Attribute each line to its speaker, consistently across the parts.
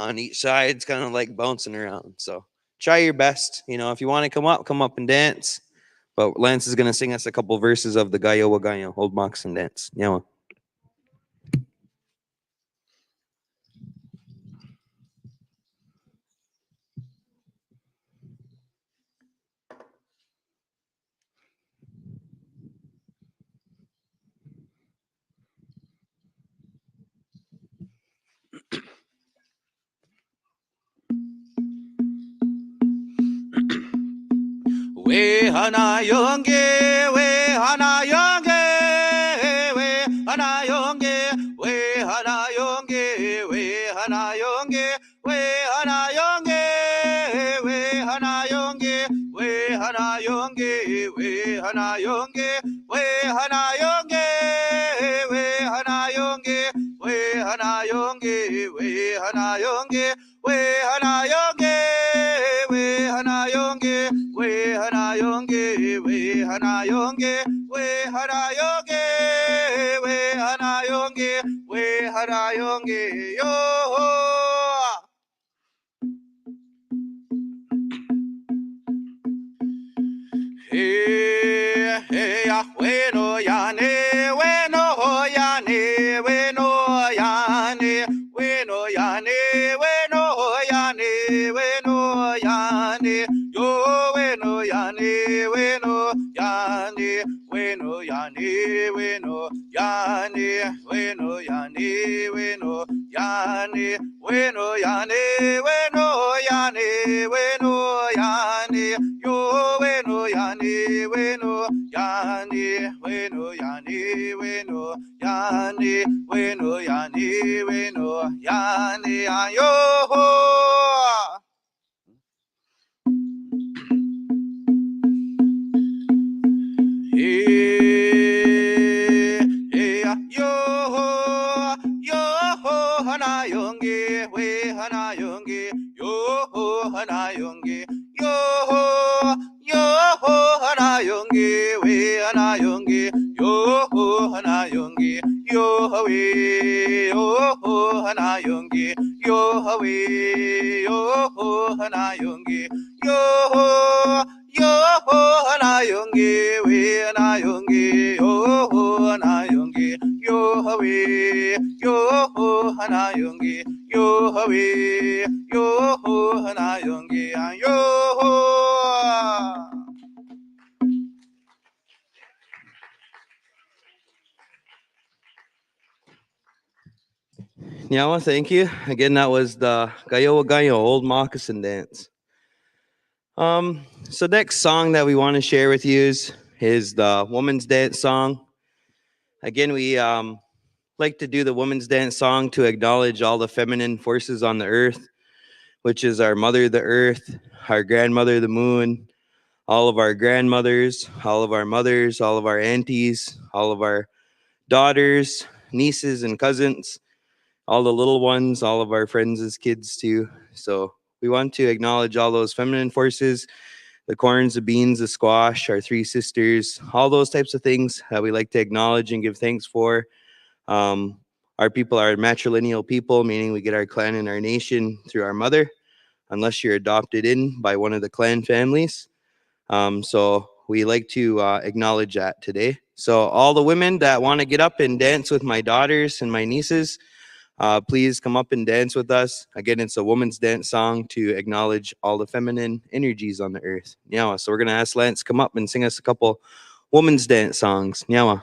Speaker 1: on each side. It's kind of like bouncing around. So try your best. You know, if you want to come up and dance. But Lance is going to sing us a couple verses of the Gayo Wagayo, Old Moccasin Dance. Yeah.
Speaker 2: We hana yonge, we hana yonge, we hana yonge, we hana yonge, we hana yonge, we hana yonge, we hana yonge, we hana yonge, we hana yonge, we hana yonge, we hana yonge, we hana yonge, we hana yonge, we hana yonge, we hana yonge, we hana yonge, we hana yonge, we hana yonge, we hana yonge, we hana yonge, yo. Hey, hey, ya, bueno, ya, ne, bueno, ya, ne, bueno, ya, ne, bueno, ya, ne, bueno, ya, ne, bueno, ya, ne, yo, bueno, ya, ne, bueno, ya, ne, bueno, ya, ne, bueno, ya, ne, bueno, ya, ne, bueno, ya, ne, bueno, ya, ne, bueno, ya, ne, bueno, ya, ne, yo, bueno, ya, ne, bueno, ya, ne, bueno, ya, ne, bueno, ya, ne, bueno, ya, ne, bueno, ya, ne, ya, yo. Yo, hana yonge, we hana yonge, yo, hana yonge, yo, hana yonge, we hana yonge, yo, hana yonge, yo, we, yo, hana yonge, yo, we, yo, hana yonge, yo, hana yonge, we hana yonge, yo, hana yonge, yo, we, yo, hana yonge, yo, we, yo, hana yonge, yo.
Speaker 1: Nyawa, thank you. Again, that was the Gayo Wagayo, Old Moccasin Dance. So next song that we want to share with you is the Woman's Dance song. Again, we like to do the Woman's Dance song to acknowledge all the feminine forces on the earth, which is our mother, the earth, our grandmother, the moon, all of our grandmothers, all of our mothers, all of our aunties, all of our daughters, nieces, and cousins, all the little ones, all of our friends as kids too. So we want to acknowledge all those feminine forces, the corns, the beans, the squash, our three sisters, all those types of things that we like to acknowledge and give thanks for. Our people are matrilineal people, meaning we get our clan and our nation through our mother, unless you're adopted in by one of the clan families. So we like to acknowledge that today. So all the women that want to get up and dance with my daughters and my nieces, please come up and dance with us. Again, it's a woman's dance song to acknowledge all the feminine energies on the earth. Nyawa. So we're going to ask Lance to come up and sing us a couple woman's dance songs. Nyawa.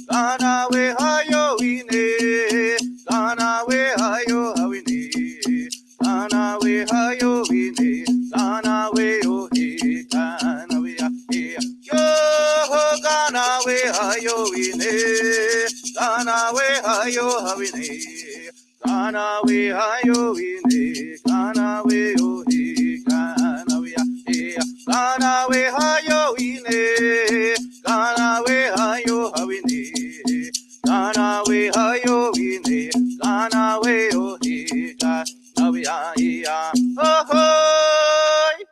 Speaker 2: Gana wine, Kana we hayo havine, Kana we hayo vine, Kana we ohi, Kana we hayo, Kana we hayo vine, Kana we hayo havine, Kana we hayo vine, Kana we ohi, Kana we hayo, oh hoy.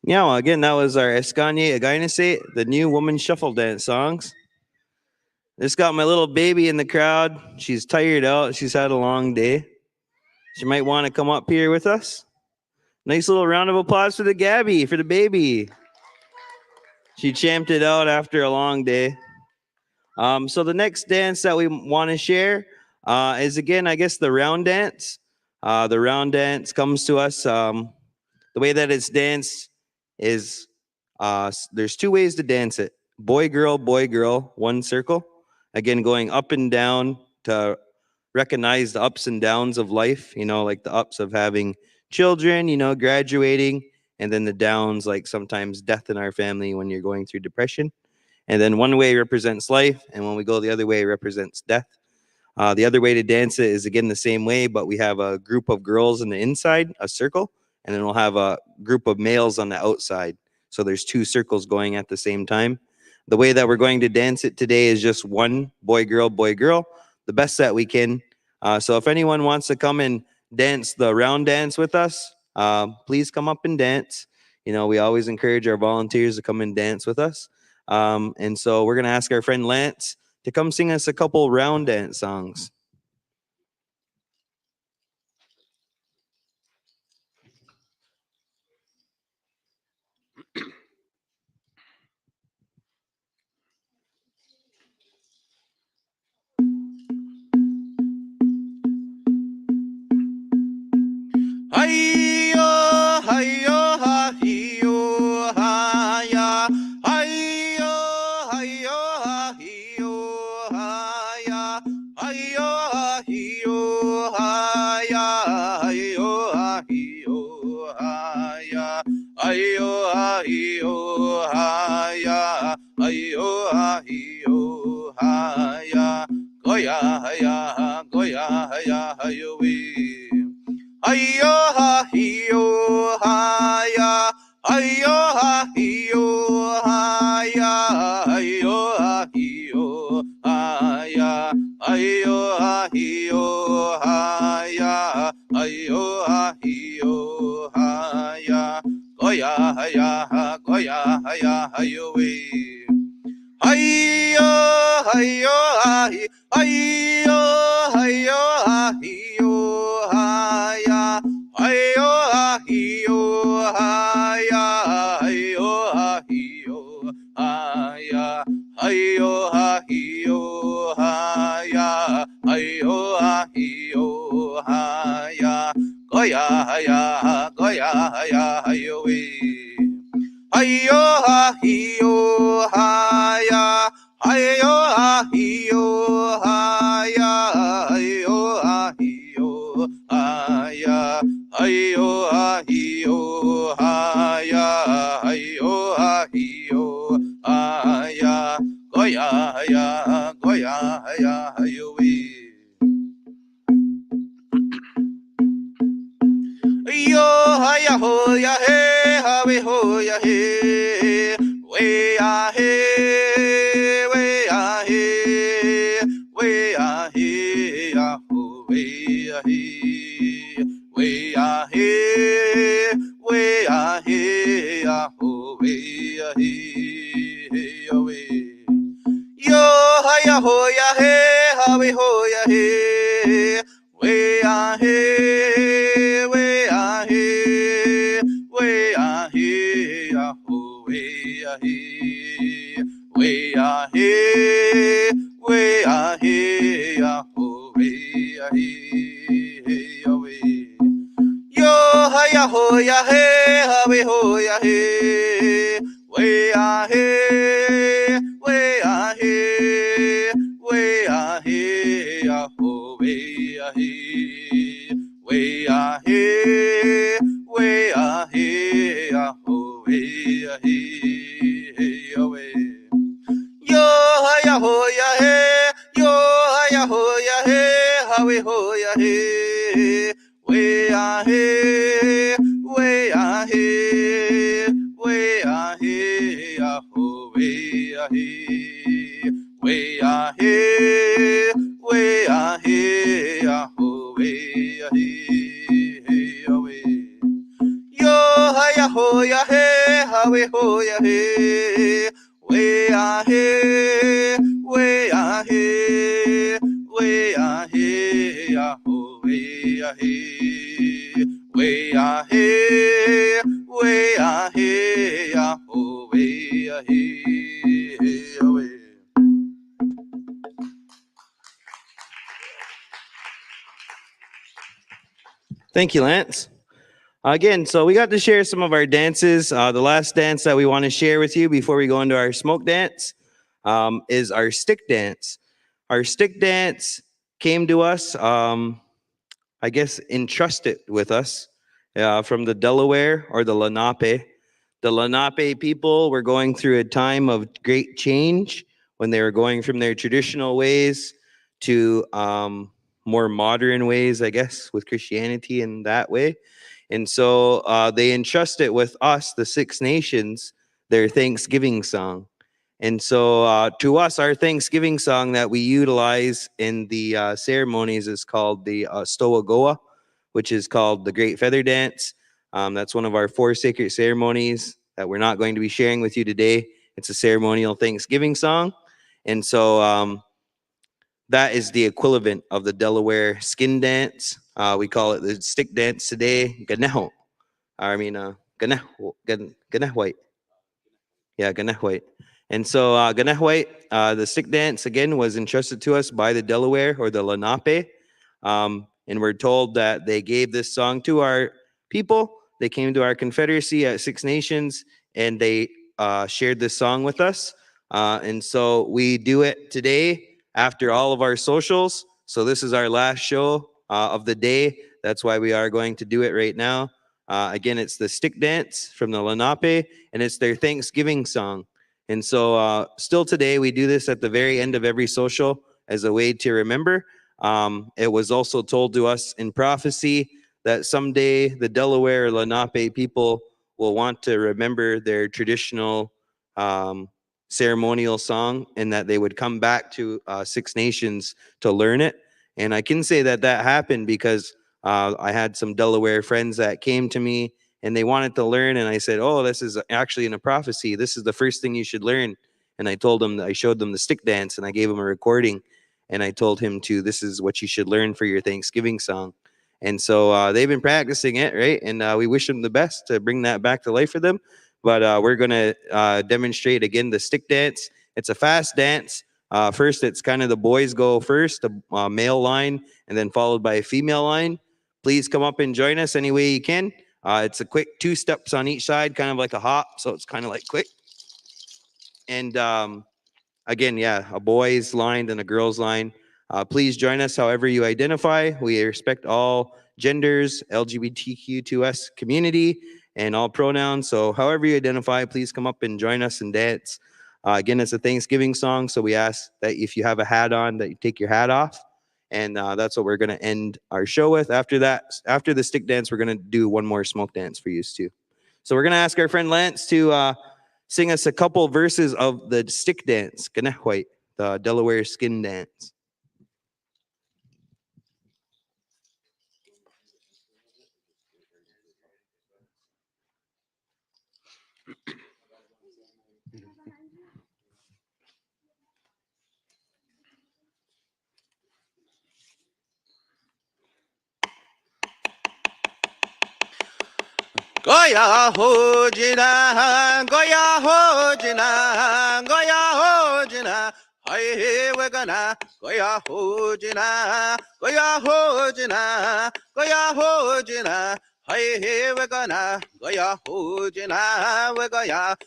Speaker 1: Yeah, well, again, that was our Escanye Againese, the new woman shuffle dance songs. Just got my little baby in the crowd. She's tired out. She's had a long day. She might want to come up here with us. Nice little round of applause for the Gabby, for the baby. She champed it out after a long day. So the next dance that we want to share is, again, I guess, the round dance. The round dance comes to us. The way that it's danced is there's two ways to dance it. Boy, girl, one circle. Again, going up and down to recognize the ups and downs of life, like the ups of having children, graduating, and then the downs, like sometimes death in our family when you're going through depression. And then one way represents life, and when we go the other way, it represents death. The other way to dance it is, again, the same way, but we have a group of girls on the inside, a circle, and then we'll have a group of males on the outside. So there's two circles going at the same time. The way that we're going to dance it today is just one boy, girl, the best that we can. So if anyone wants to come and dance the round dance with us, please come up and dance. We always encourage our volunteers to come and dance with us. And so we're going to ask our friend Lance to come sing us a couple round dance songs.
Speaker 2: Hi-yo, hi-yo, hi-yo, hi-ya. Hi-yo, hi-yo, hi-yo, hi-ya. Hi-yo, hi-yo, hi-ya. Hi-yo, hi-yo, hi-ya. Hi-yo, hi-yo, hi-ya. Hi-yo, hi-yo, hi-ya. Goya, hi-ya, goya, hi-ya, hi-yo-wee. Hi-yo, hi-yo, hi-ya. Hi-yo, hi-yo, hi-ya. Hi-yo, hi-yo, hi-ya. Hi-yo, hi-yo, hi-ya. Hi-yo, hi-yo, hi-ya. Goya, hi-ya, goya, hi-ya, hi-yo-wee. Hi-yo, hi-yo, hi-yo, hi-yo, hi-yo, hi-yo, hi-ya. Hi-yo, hi-yo, hi-ya. Hi-yo, hi-yo, hi-ya. Hi-yo, hi-yo, hi-ya. Hi-yo, hi-yo, hi-ya. Goya, hi-ya, goya, hi-ya, hi-yo-wee. Hi-yo, hi-yo, hi-ya. Hi-yo, hi-yo, hi-ya. Hi-yo, hi-yo, hi-ya. Hi-yo, hi-yo. ho ya hey, ha we ho ya hey, way ya hey, way ya hey, way ya hey, ya ho, way ya hey, way ya hey, way ya hey, ya ho, way ya hey, hey ya way. Yo ha ya ho ya hey, ha we ho ya hey, way ya hey, way ya hey, way ya hey, ya ho, way ya hey, way ya hey, way ya hey, ya ho, way ya hey, hey ya way. Yo ha ya ho ya hey, ha we ho ya hey, way ya hey, way ya hey, way ya hey, ya ho, way ya hey, way ya hey, way ya hey, ya ho, way ya hey, hey ya way. Yo ha ya ho ya hey, yo ha ya ho ya hey, ha we ho ya hey, way ya hey, way ya hey, way ya hey, ya ho, way ya hey, way ya hey, way ya hey, ya ho, way ya hey, hey ya way. Yo ha ya ho ya hey, ha we ho ya hey, way ya hey, way ya hey, way ya hey, ya ho, way ya hey, way ya hey, way ya hey, ya ho, way ya hey, hey ya way.
Speaker 1: Thank you, Lance. Again, so we got to share some of our dances. The last dance that we want to share with you before we go into our smoke dance is our stick dance. Our stick dance came to us, I guess, entrusted with us from the Delaware or the Lenape. The Lenape people were going through a time of great change when they were going from their traditional ways to more modern ways, I guess, with Christianity in that way. And so they entrusted with us, the Six Nations, their Thanksgiving song. And so to us, our Thanksgiving song that we utilize in the ceremonies is called the Stowagoa, which is called the Great Feather Dance. That's one of our 4 sacred ceremonies that we're not going to be sharing with you today. It's a ceremonial Thanksgiving song. And so that is the equivalent of the Delaware skin dance. We call it the stick dance today, Ganeho. Ganehwait. Yeah, Ganehwait. And so Ganehwait, the stick dance, again, was entrusted to us by the Delaware or the Lenape. And we're told that they gave this song to our people. They came to our confederacy at Six Nations, and they shared this song with us. And so we do it today after all of our socials. So this is our last show of the day. That's why we are going to do it right now. Again, it's the stick dance from the Lenape, and it's their Thanksgiving song. And so still today, we do this at the very end of every social as a way to remember. It was also told to us in prophecy that someday the Delaware or Lenape people will want to remember their traditional ceremonial song, and that they would come back to Six Nations to learn it. And I can say that that happened because I had some Delaware friends that came to me and they wanted to learn. And I said, oh, this is actually in a prophecy. This is the first thing you should learn. And I told them, I showed them the stick dance and I gave them a recording. And I told him this is what you should learn for your Thanksgiving song. And so they've been practicing it, right? And we wish them the best to bring that back to life for them. But we're going to demonstrate again the stick dance. It's a fast dance. First, it's kind of the boys go first, a male line, and then followed by a female line. Please come up and join us any way you can. It's a quick 2 steps on each side, kind of like a hop. So it's kind of like quick. And again, yeah, a boys line and a girls line. Please join us however you identify. We respect all genders, LGBTQ2S community, and all pronouns. So however you identify, please come up and join us and dance. Again, it's a Thanksgiving song, so we ask that if you have a hat on, that you take your hat off. And that's what we're going to end our show with. After that, after the stick dance, we're going to do one more smoke dance for you too. So we're going to ask our friend Lance to sing us a couple verses of the stick dance, Ganehwait, the Delaware skin dance.
Speaker 2: Goya hojina, goya hojina, goya hojina. Hey, we're gonna goya hojina, goya hojina, goya hojina. Hey, we're gonna goya hojina, we're goya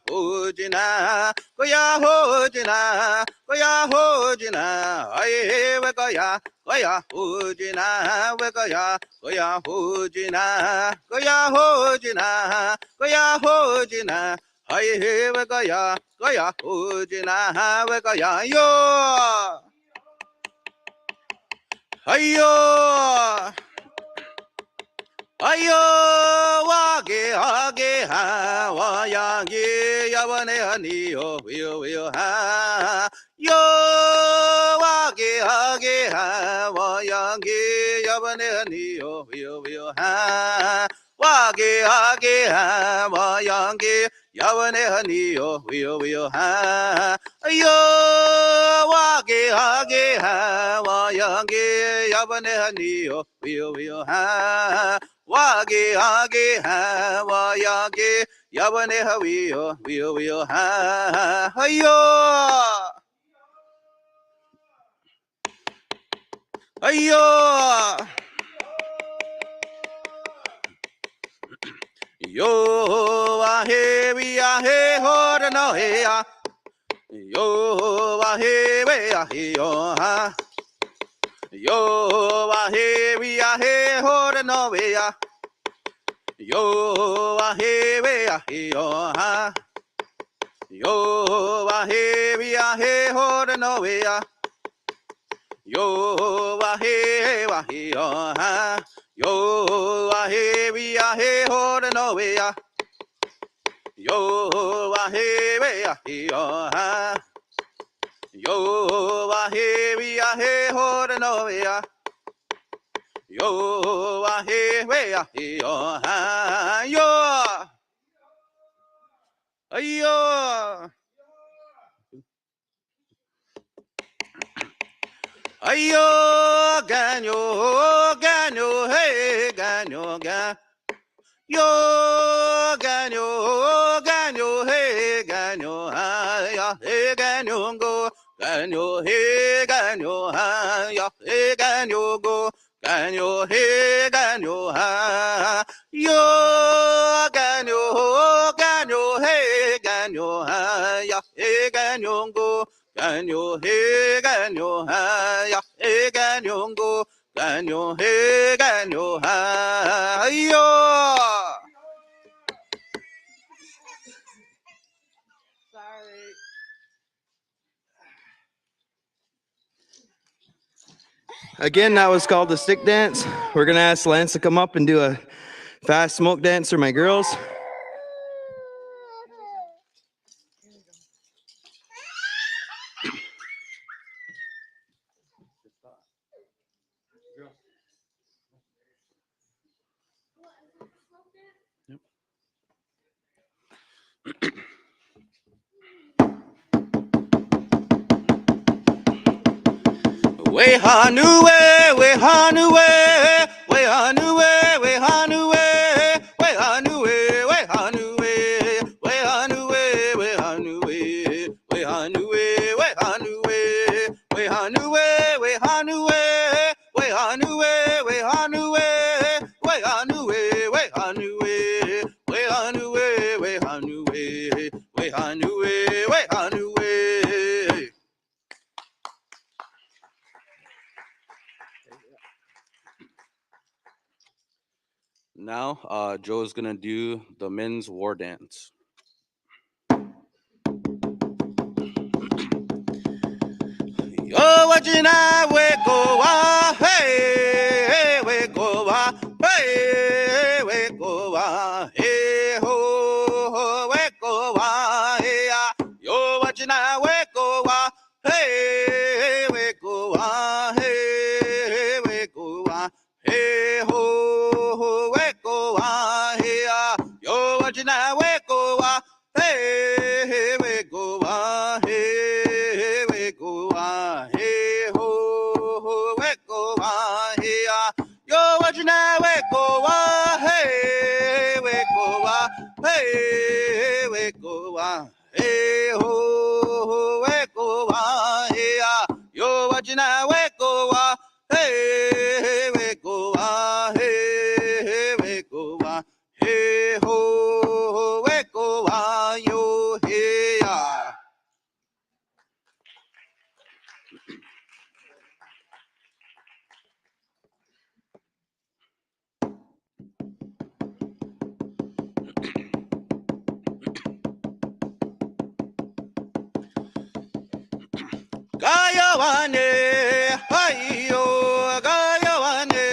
Speaker 2: hojina, goya hojina, goya hojina. Hey, we're goya hojina, we're goya hojina, goya hojina, goya hojina. Hey, hey, we goya hojina, we goya yo, ayo, ayo, wage ha, wayangi yawane hani yo ha, yo, wage ha, wayangi yawane hani yo ha. Wage ha, wayangi yawane hani yo ha. Yo, wage ha, wayangi yawane hani yo ha. Wage ha, wayangi yawane hani yo ha. Ayo, ayo. Yo we are he ho no he ya. Yo we are he yo ha. Yo we are he ho no we ya. Yo we are he yo ha. Yo we are he ho no we ya. Yo he yo ha. Yo we are he ho no we ya. Yo we are he yo ha. Yo we are he ho no we ya. Yo we are he yo ha. Yo, ayo, ayo, ganyo, hey, ganyo, gan. Yo, ganyo, hey, ganyo, ha, ya, hey, ganyo, go, ganyo, hey, ganyo, ha, ya, hey, ganyo, go, ganyo, hey, ganyo, ha. Yo, ganyo, hey, ganyo, ha, ya, hey, ganyo, go, ganyo, hey, ganyo, ha, ya, hey, ganyo, go, ganyo, hey, ganyo, ha, yo.
Speaker 1: Again, that was called the stick dance. We're going to ask Lance to come up and do a fast smoke dance for my girls.
Speaker 2: We hanu we hanu we hanu we hanu we hanu we hanu we hanu we hanu we hanu we hanu we hanu we hanu we hanu we hanu we hanu we hanu we hanu we hanu we hanu we hanu. Now, Joe's gonna do the men's war dance. Yo, wajina weko wa hey weko wa hey weko wa hey ho weko wa hey yo wajina weko wa hey weko wa hey weko wa hey ho weko wa hey yo wajina weko wa hey weko wa hey weko wa hey ho weko wa hey yo wajina weko wa hey weko wa hey weko wa hey ho weko wa hey yo wajina weko wa hey weko wa hey weko wa hey ho weko wa yo hey Gayawane, hayo, Gayawane,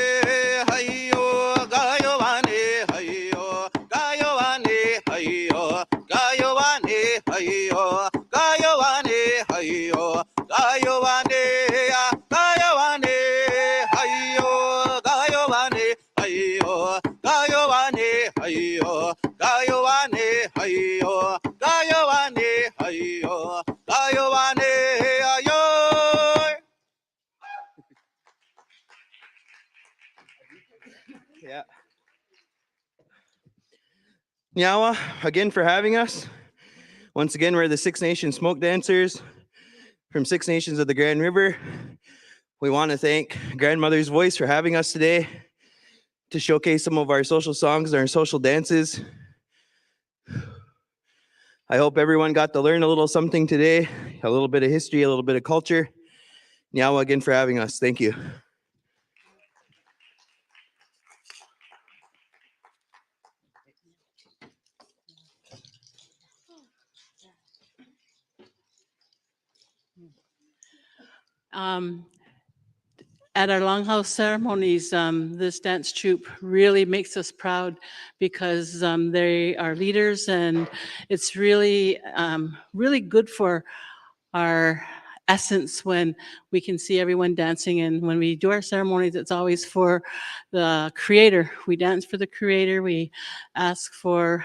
Speaker 2: hayo, Gayawane, hayo, Gayawane, hayo, Gayawane, hayo, Gayawane, hayo, Gayawane, Gayawane, hayo, Gayawane, hayo, Gayawane, hayo, Gayawane, hayo, Gayawane, hayo, Gayawane, hayo.
Speaker 1: Yeah. Nyawa, again for having us. Once again, we're the Six Nations Smoke Dancers from Six Nations of the Grand River. We want to thank Grandmother's Voice for having us today to showcase some of our social songs and our social dances. I hope everyone got to learn a little something today, a little bit of history, a little bit of culture. Nyawa again for having us. Thank you.
Speaker 3: At our longhouse ceremonies, this dance troupe really makes us proud because they are leaders, and it's really, really good for our essence when we can see everyone dancing. And when we do our ceremonies, it's always for the Creator. We dance for the Creator. We ask for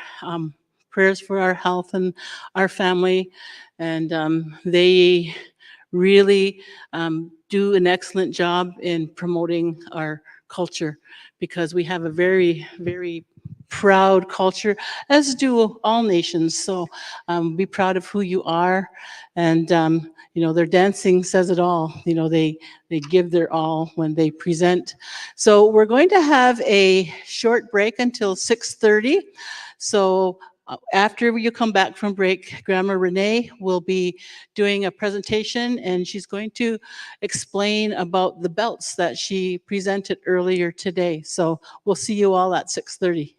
Speaker 3: prayers for our health and our family, and they really do an excellent job in promoting our culture, because we have a very, very proud culture, as do all nations. So be proud of who you are. And, you know, their dancing says it all. You know, they give their all when they present. So we're going to have a short break until 6:30. So after you come back from break, Grandma Renee will be doing a presentation, and she's going to explain about the belts that she presented earlier today. So we'll see you all at 6:30.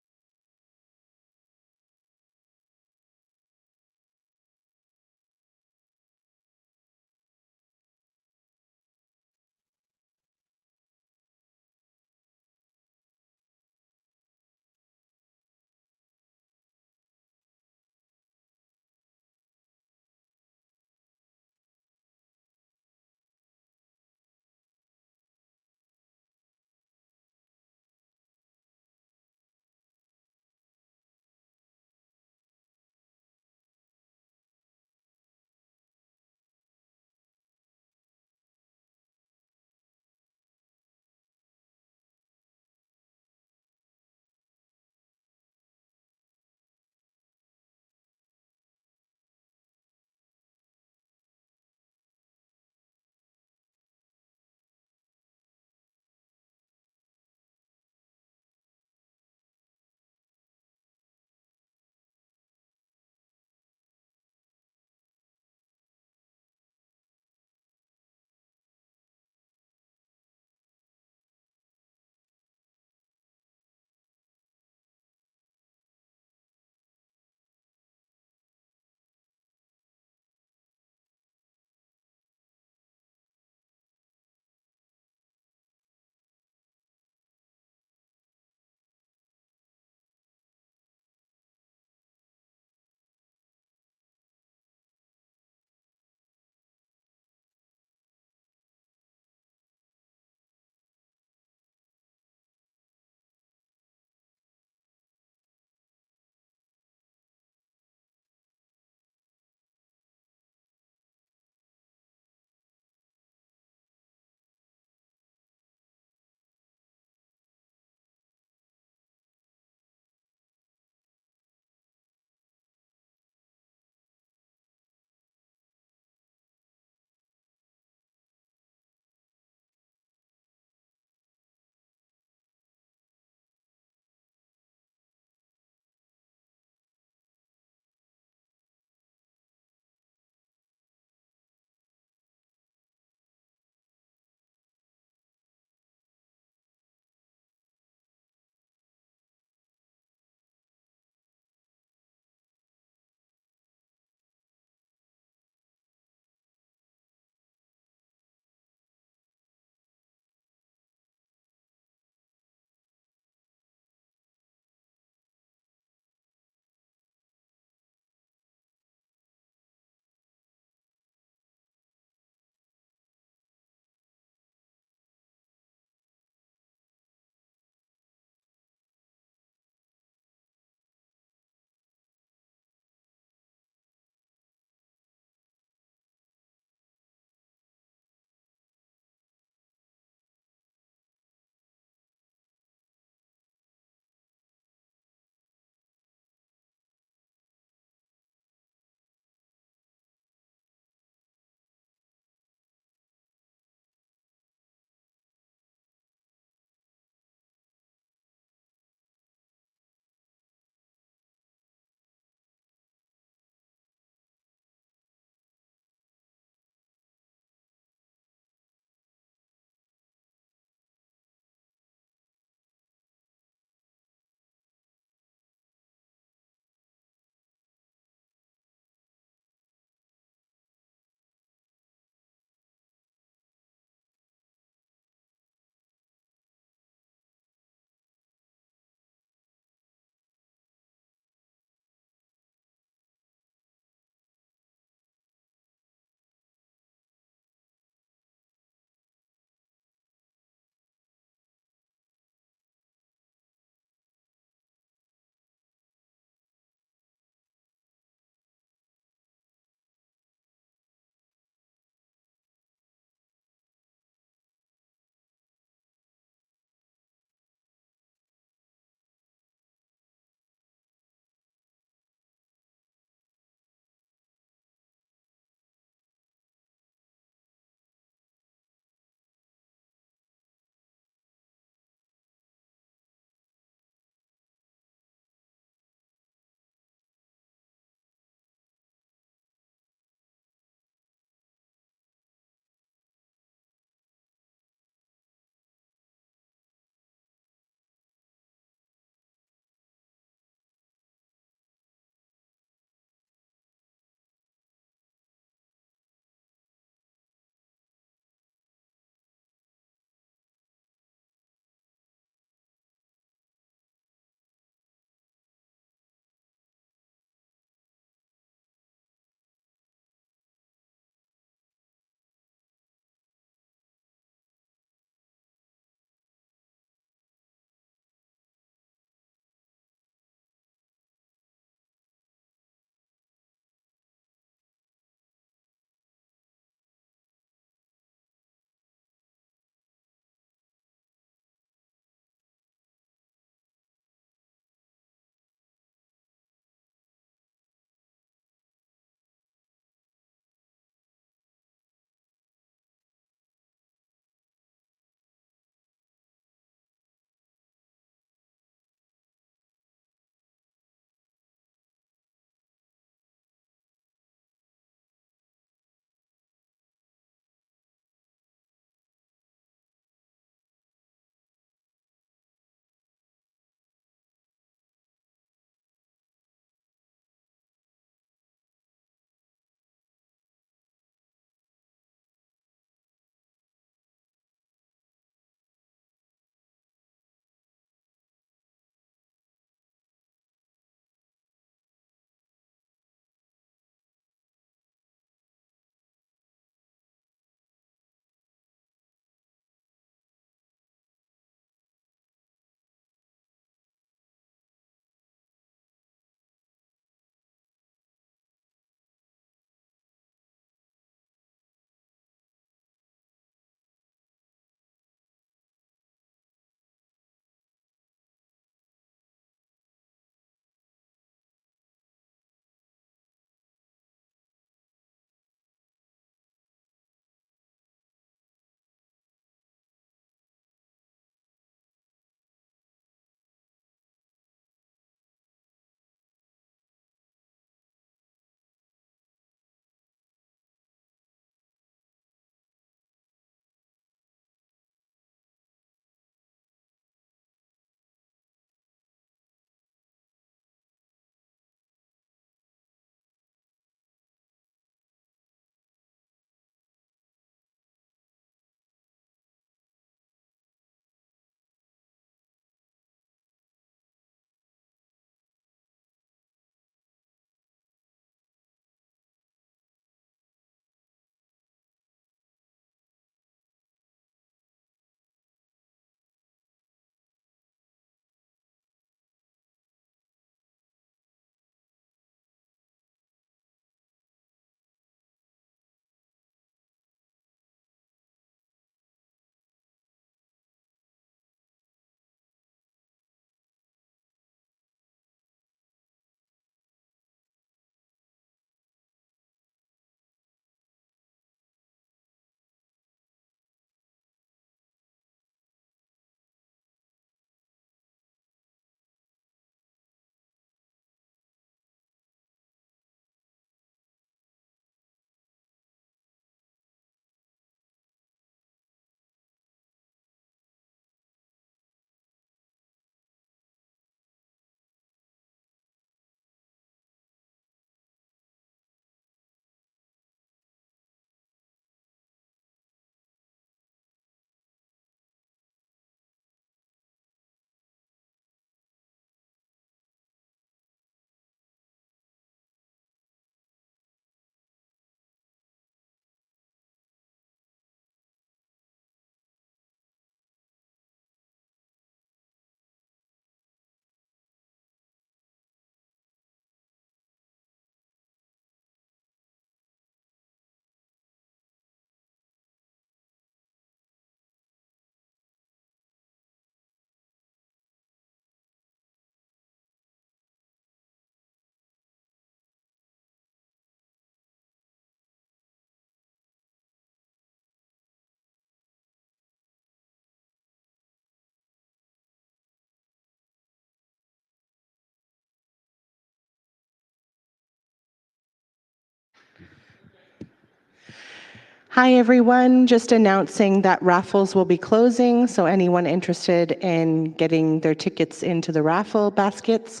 Speaker 4: Hi, everyone. Just announcing that raffles will be closing, so anyone interested in getting their tickets into the raffle baskets,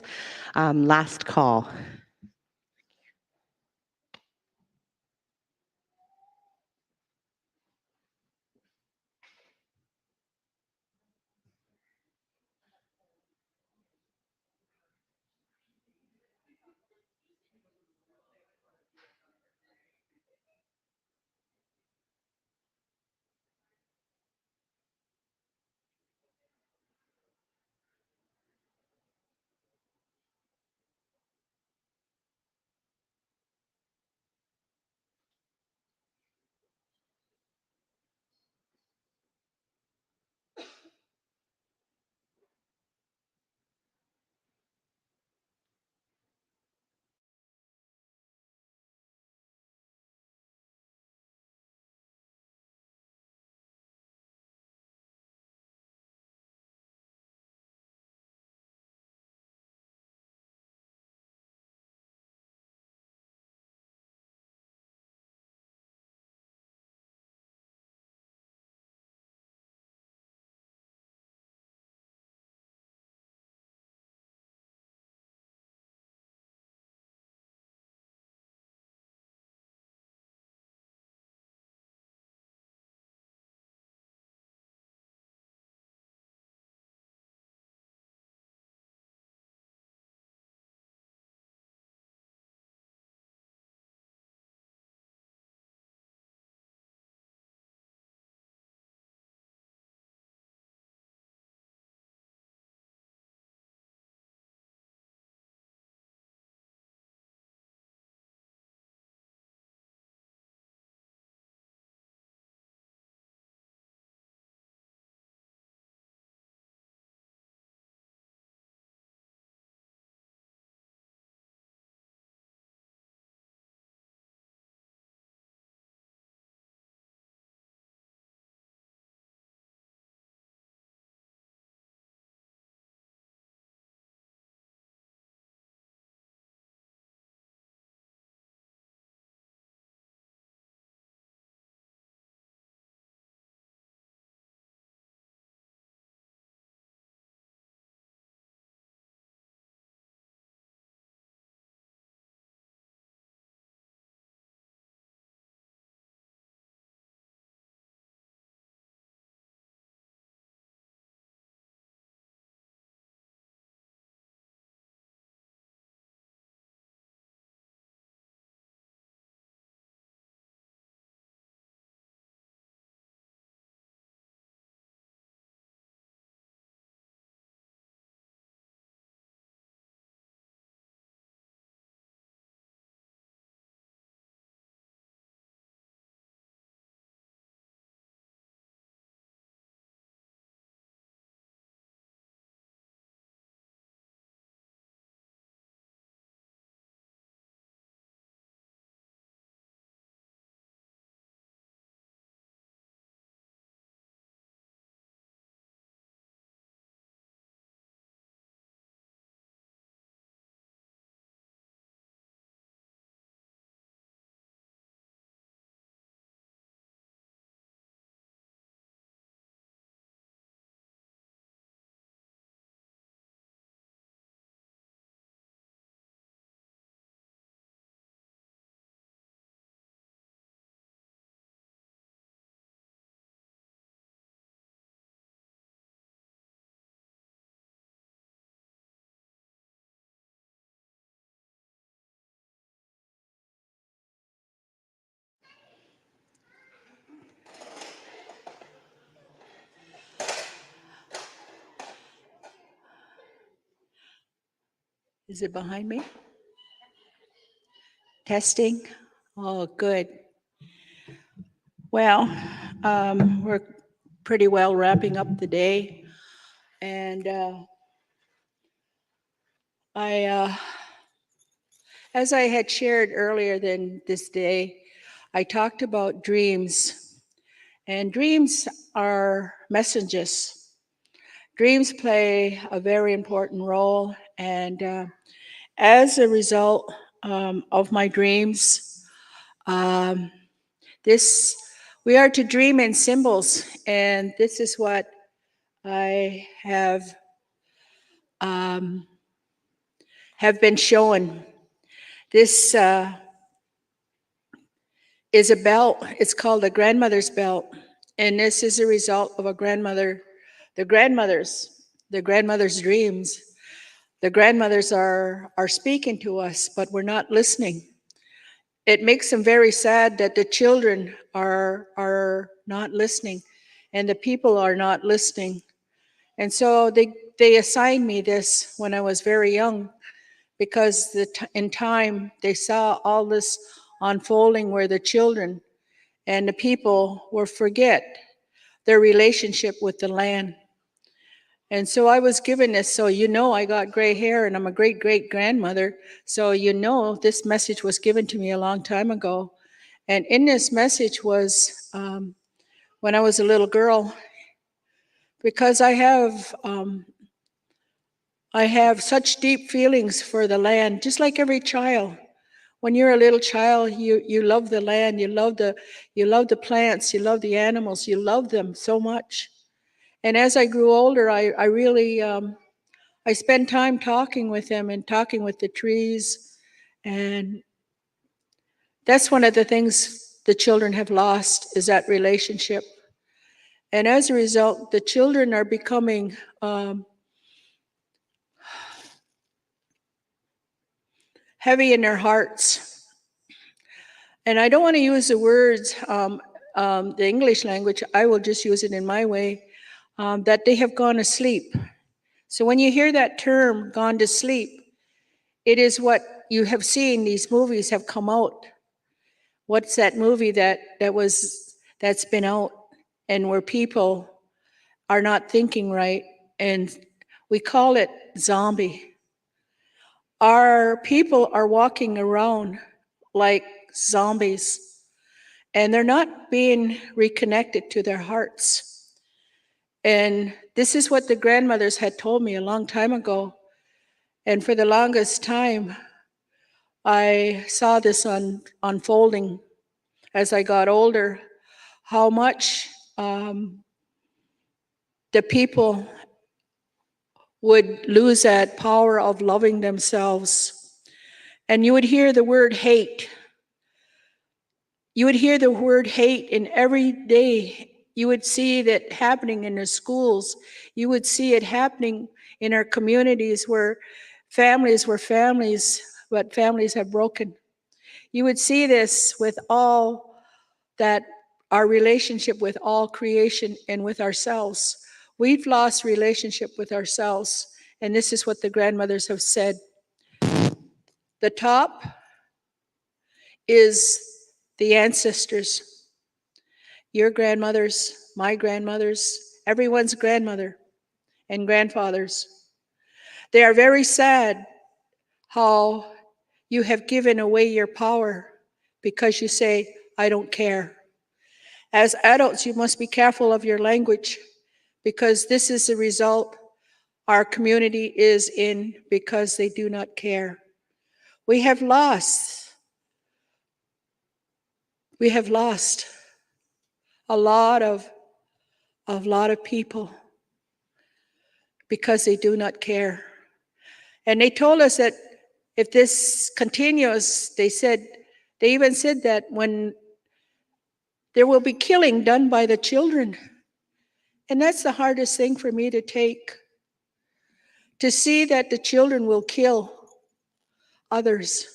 Speaker 4: last call.
Speaker 5: Is it behind me? Testing? Oh, good. Well, we're pretty well wrapping up the day. And as I had shared earlier than this day, I talked about dreams. And dreams are messengers. Dreams play a very important role. And as a result of my dreams, this We are to dream in symbols, and this is what I have been shown. This is a belt. It's called a grandmother's belt, and this is a result of a grandmother, the grandmother's dreams. The grandmothers are speaking to us, but we're not listening. It makes them very sad that the children are not listening, and the people are not listening. And so they assigned me this when I was very young, because in time they saw all this unfolding where the children and the people will forget their relationship with the land. And so I was given this, so I got gray hair and I'm a great-great-grandmother. So this message was given to me a long time ago. And in this message was when I was a little girl, because I have such deep feelings for the land, just like every child. When you're a little child, you love the land, you love the plants, you love the animals, you love them so much. And as I grew older, I really I spent time talking with them and talking with the trees, and that's one of the things the children have lost, is that relationship. And as a result, the children are becoming heavy in their hearts. And I don't want to use the words, the English language, I will just use it in my way, that they have gone to sleep. So when you hear that term, gone to sleep, it is what you have seen, these movies have come out. What's that movie that's been out, and where people are not thinking right, and we call it zombie. Our people are walking around like zombies, and they're not being reconnected to their hearts. And this is what the grandmothers had told me a long time ago. And for the longest time, I saw this unfolding as I got older, how much the people would lose that power of loving themselves. And you would hear the word hate. You would hear the word hate in every day. You would see that happening in the schools. You would see it happening in our communities where families were families, but families have broken. You would see this with all that, our relationship with all creation and with ourselves. We've lost relationship with ourselves, and this is what the grandmothers have said. The top is the ancestors, your grandmothers, my grandmothers, everyone's grandmother and grandfathers. They are very sad how you have given away your power because you say, I don't care. As adults, you must be careful of your language, because this is the result our community is in, because they do not care. We have lost a lot of people because they do not care. And they told us that if this continues, they even said that when there will be killing done by the children. And that's the hardest thing for me to take, to see that the children will kill others.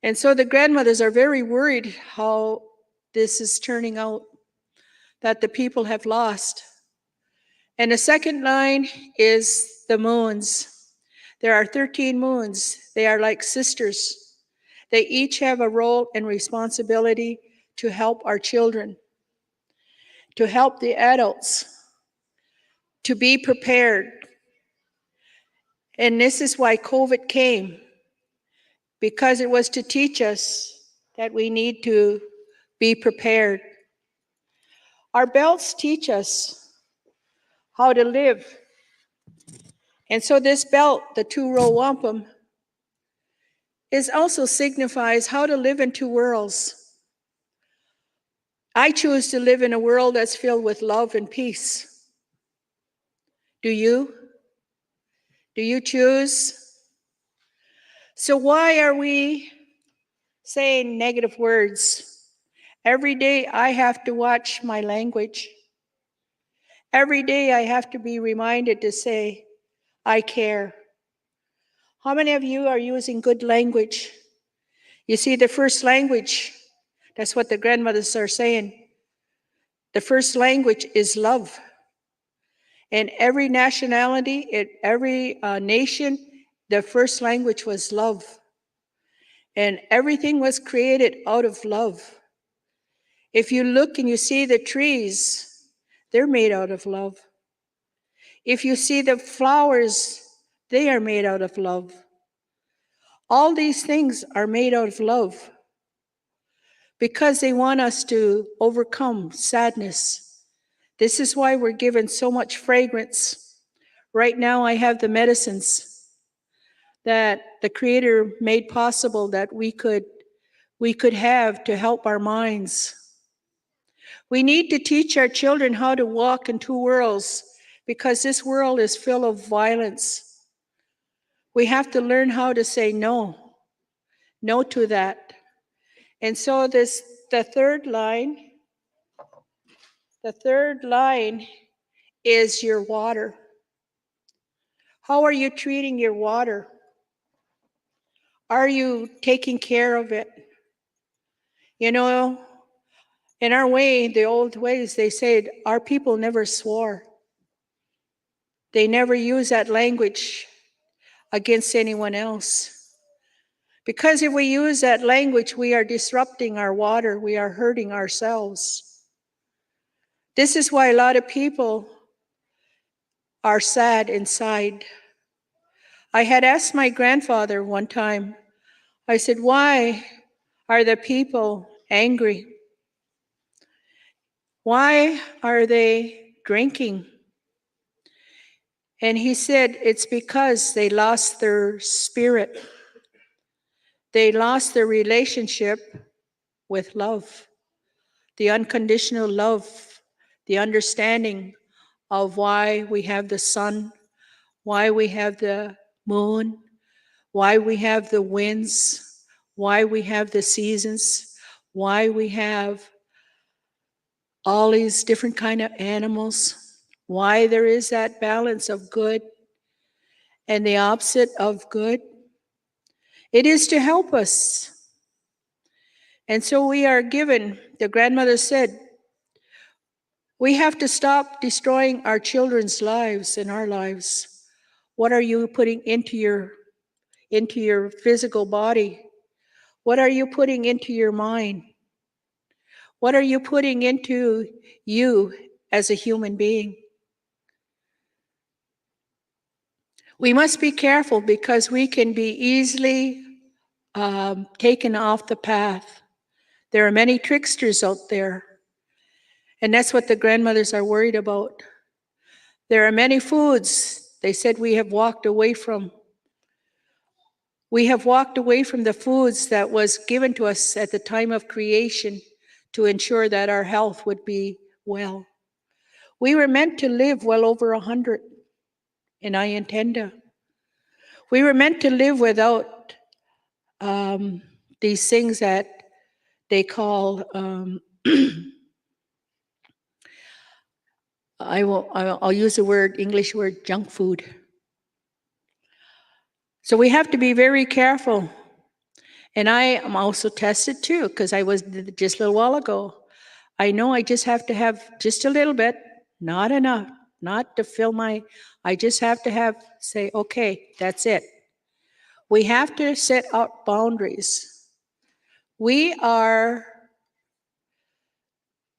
Speaker 5: And so the grandmothers are very worried how this is turning out, that the people have lost. And the second line is the moons. There are 13 moons. They are like sisters. They each have a role and responsibility to help our children, to help the adults, to be prepared. And this is why COVID came, because it was to teach us that we need to be prepared. Our belts teach us how to live. And so this belt, the 2-row wampum, also signifies how to live in two worlds. I choose to live in a world that's filled with love and peace. Do you? Do you choose? So why are we saying negative words? Every day I have to watch my language. Every day I have to be reminded to say, I care. How many of you are using good language? You see, the first language, that's what the grandmothers are saying. The first language is love. And every nationality, every nation, the first language was love. And everything was created out of love. If you look and you see the trees, they're made out of love. If you see the flowers, they are made out of love. All these things are made out of love because they want us to overcome sadness. This is why we're given so much fragrance. Right now, I have the medicines that the Creator made possible that we could have to help our minds. We need to teach our children how to walk in two worlds because this world is full of violence. We have to learn how to say no to that. And so the third line is your water. How are you treating your water? Are you taking care of it? You know, in our way, the old ways, they said, our people never swore. They never used that language against anyone else. Because if we use that language, we are disrupting our water. We are hurting ourselves. This is why a lot of people are sad inside. I had asked my grandfather one time, I said, why are the people angry? Why are they drinking? And he said, it's because they lost their spirit. They lost their relationship with love, the unconditional love, the understanding of why we have the sun, why we have the moon, why we have the winds, why we have the seasons, why we have all these different kind of animals, why there is that balance of good and the opposite of good. It is to help us. And so we are given, the grandmother said, we have to stop destroying our children's lives and our lives. What are you putting into your physical body? What are you putting into your mind? What are you putting into you as a human being? We must be careful because we can be easily taken off the path. There are many tricksters out there, and that's what the grandmothers are worried about. There are many foods they said we have walked away from. We have walked away from the foods that was given to us at the time of creation to ensure that our health would be well. We were meant to live well over 100, and I intend to. We were meant to live without these things that they call, I'll use the English word, junk food. So we have to be very careful. And I am also tested too, because I was just a little while ago. I know I just have to have just a little bit, not enough, not to fill I just have to say, okay, that's it. We have to set out boundaries. We are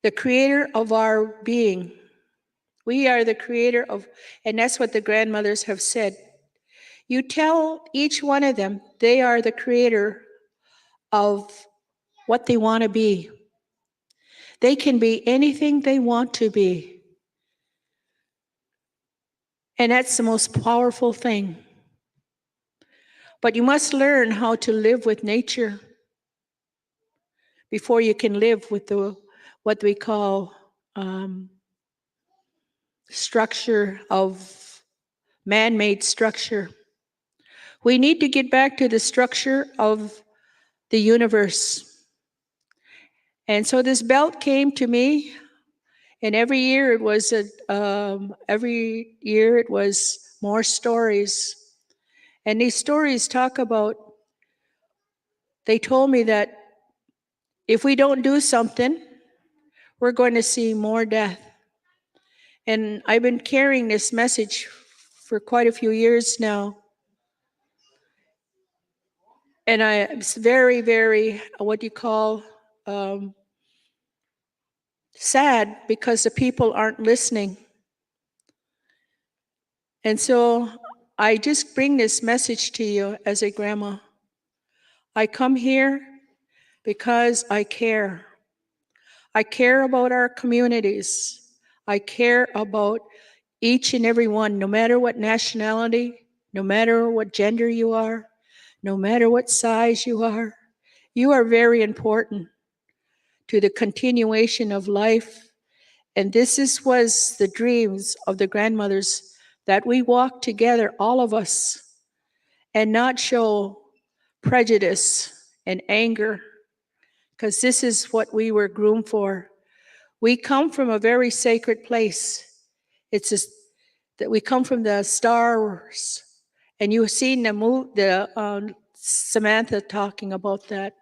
Speaker 5: the creator of our being. We are the creator of, and that's what the grandmothers have said. You tell each one of them they are the creator of what they want to be. They can be anything they want to be. And that's the most powerful thing. But you must learn how to live with nature before you can live with what we call structure of man-made structure. We need to get back to the structure of the universe. And so this belt came to me, and every year it was more stories. And these stories talk about, they told me that if we don't do something, we're going to see more death. And I've been carrying this message for quite a few years now. And it's very, very, what you call, sad, because the people aren't listening. And so I just bring this message to you as a grandma. I come here because I care. I care about our communities. I care about each and every one, no matter what nationality, no matter what gender you are, no matter what size you are. You are very important to the continuation of life. And was the dreams of the grandmothers, that we walk together, all of us, and not show prejudice and anger, because this is what we were groomed for. We come from a very sacred place. It's just that we come from the stars, and you've seen Samantha talking about that.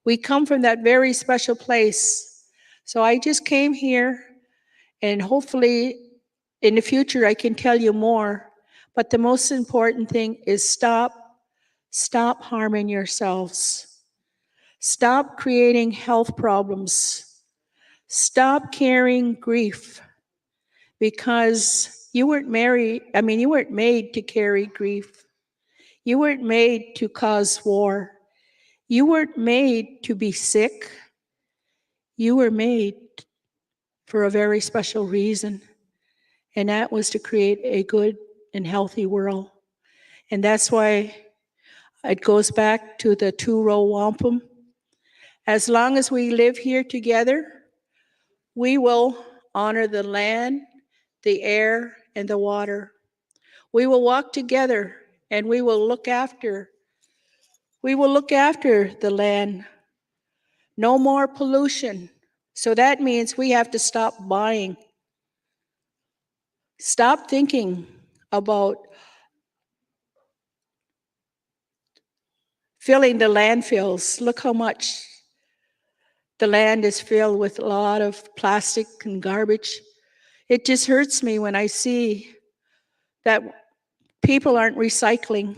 Speaker 5: We come from that very special place. So I just came here, and hopefully in the future I can tell you more. But the most important thing is stop harming yourselves. Stop creating health problems. Stop carrying grief, because you weren't made to carry grief. You weren't made to cause war. You weren't made to be sick. You were made for a very special reason, and that was to create a good and healthy world. And that's why it goes back to the two-row wampum. As long as we live here together, we will honor the land, the air, and the water. We will walk together, and we will look after the land. No more pollution. So that means we have to stop buying. Stop thinking about filling the landfills. Look how much the land is filled with a lot of plastic and garbage. It just hurts me when I see that people aren't recycling.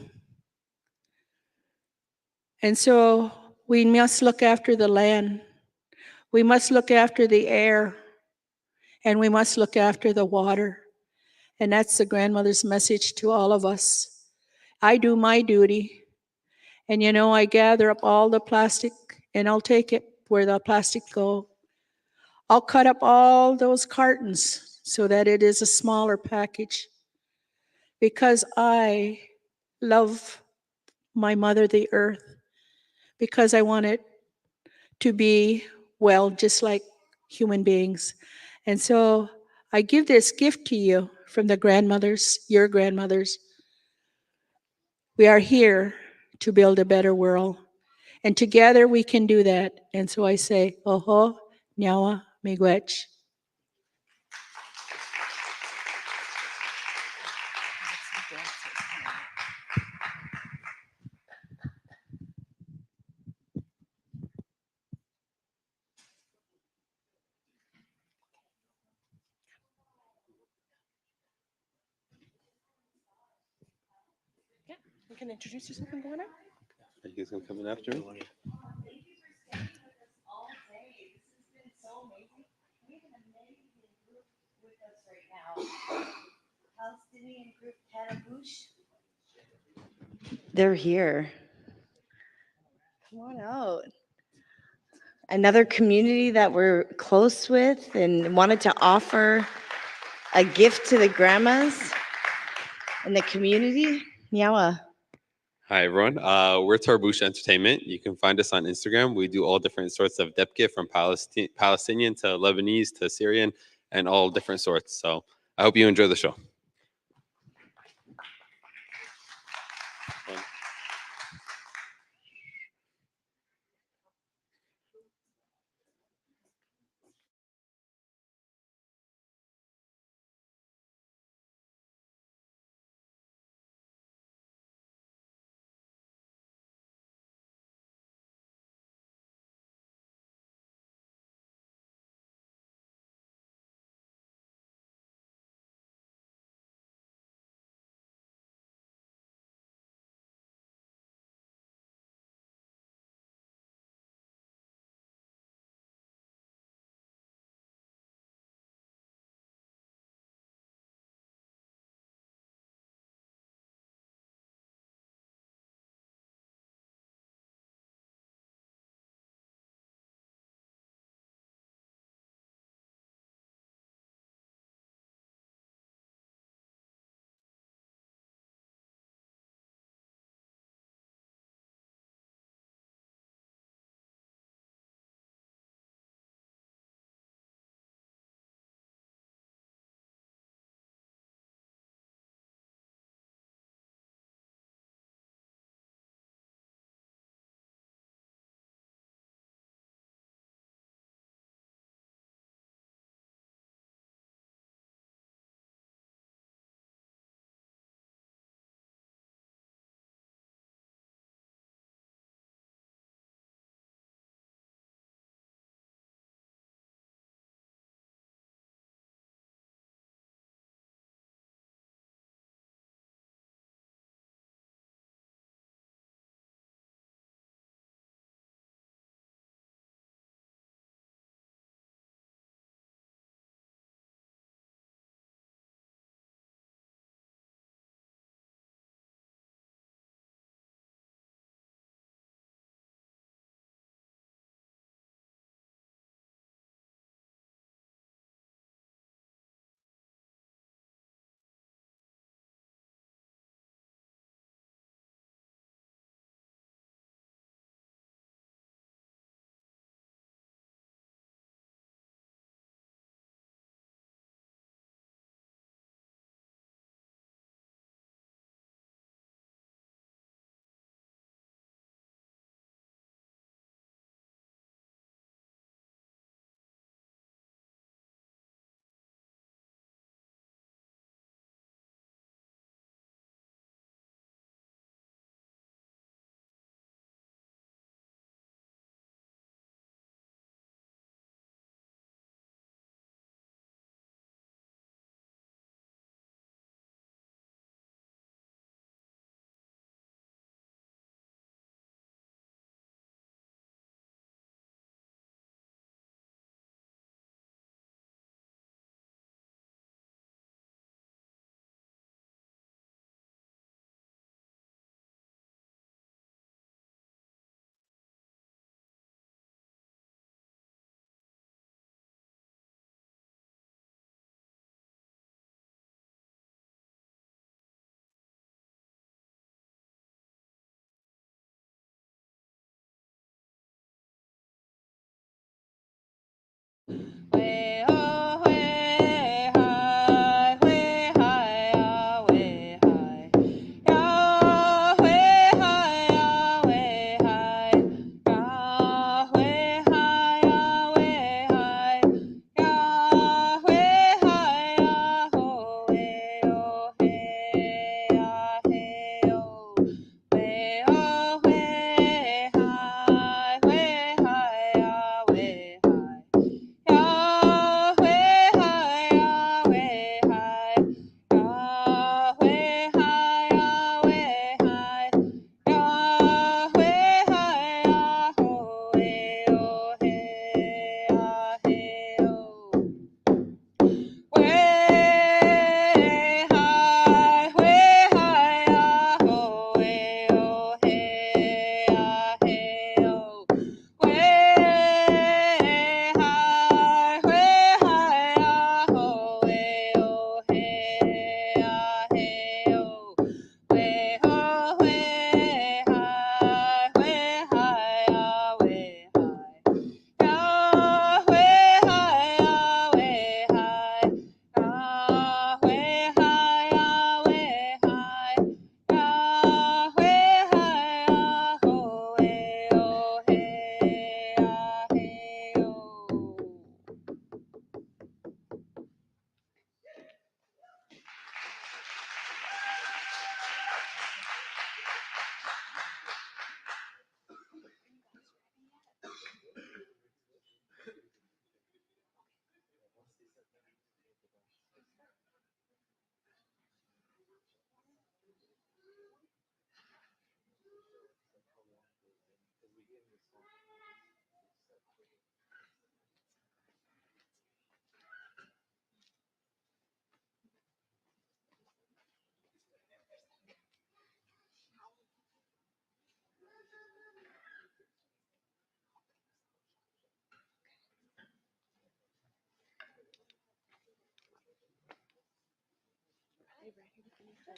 Speaker 5: And so we must look after the land. We must look after the air, and we must look after the water. And that's the grandmother's message to all of us. I do my duty. And I gather up all the plastic, and I'll take it where the plastic go. I'll cut up all those cartons so that it is a smaller package, because I love my mother, the earth, because I want it to be well, just like human beings. And so I give this gift to you from the grandmothers, your grandmothers. We are here to build a better world, and together we can do that. And so I say, oho, nyawa, miigwech. You can introduce yourself and go on.
Speaker 2: Are you guys gonna come in after me?
Speaker 6: They're here. Come on out. Another community that we're close with and wanted to offer a gift to the grandmas in the community. Nyawa.
Speaker 7: Hi, everyone. We're Tarbouche Entertainment. You can find us on Instagram. We do all different sorts of depkit from Palestinian to Lebanese to Syrian and all different sorts. So I hope you enjoy the show.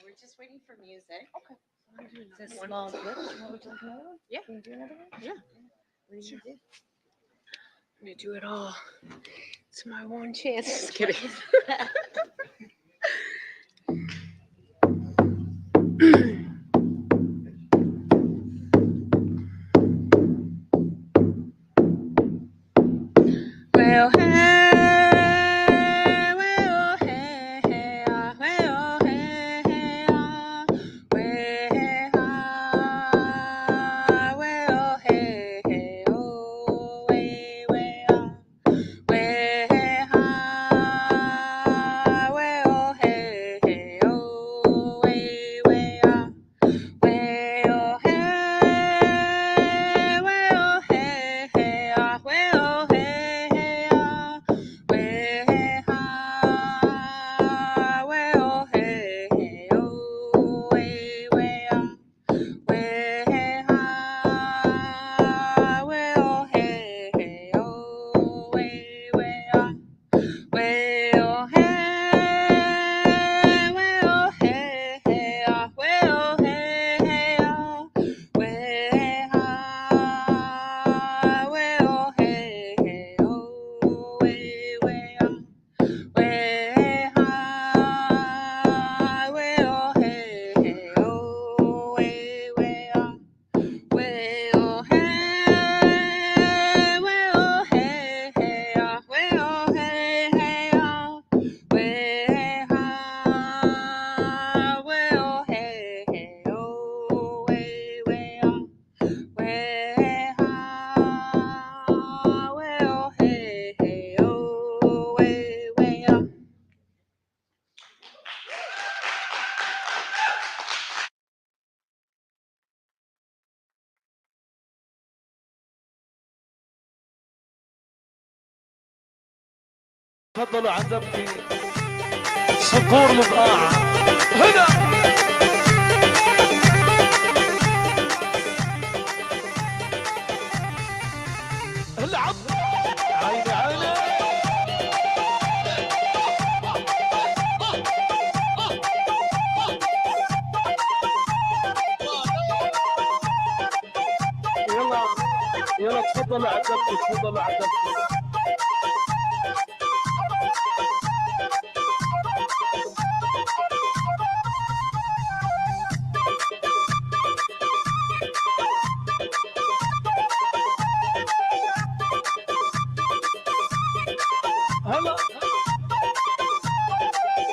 Speaker 6: we're just waiting for music. Okay. It's a small clip. Would you like another one?
Speaker 8: Yeah.
Speaker 6: Can you do another one?
Speaker 8: Yeah.
Speaker 6: What do you do?
Speaker 8: I'm gonna do it all. It's my one chance. Just kidding. Well, hey, well, hey, hey, ah, well, hey, hey, ah, well, ah, well, hey, hey, oh, way, way, ah, way, ah, well, hey, hey, oh, way, way, ah. Well, hey, well, hey, hey, ah, well, hey, hey, ah, well, ah, well, hey, hey, oh, way, way, ah, way, ah, well, hey, hey, oh, way, way, ah. Well, hey, well, hey, hey, ah, well, hey, hey, ah, well, ah, well, hey, hey, oh, way, way, ah, way, ah, well, hey, hey, oh, way, way, ah. Well, hey, well, hey, hey, ah, well, hey, hey, ah, well, ah, well, hey, hey, oh, way, way, ah, well, ah, well, hey, hey, oh, way, way, ah.
Speaker 9: تفضلوا عزبتي صقور البقاعة هنا العب عيني عيني يلا يلا تفضلوا عزبتي تفضلوا عزبتي هلا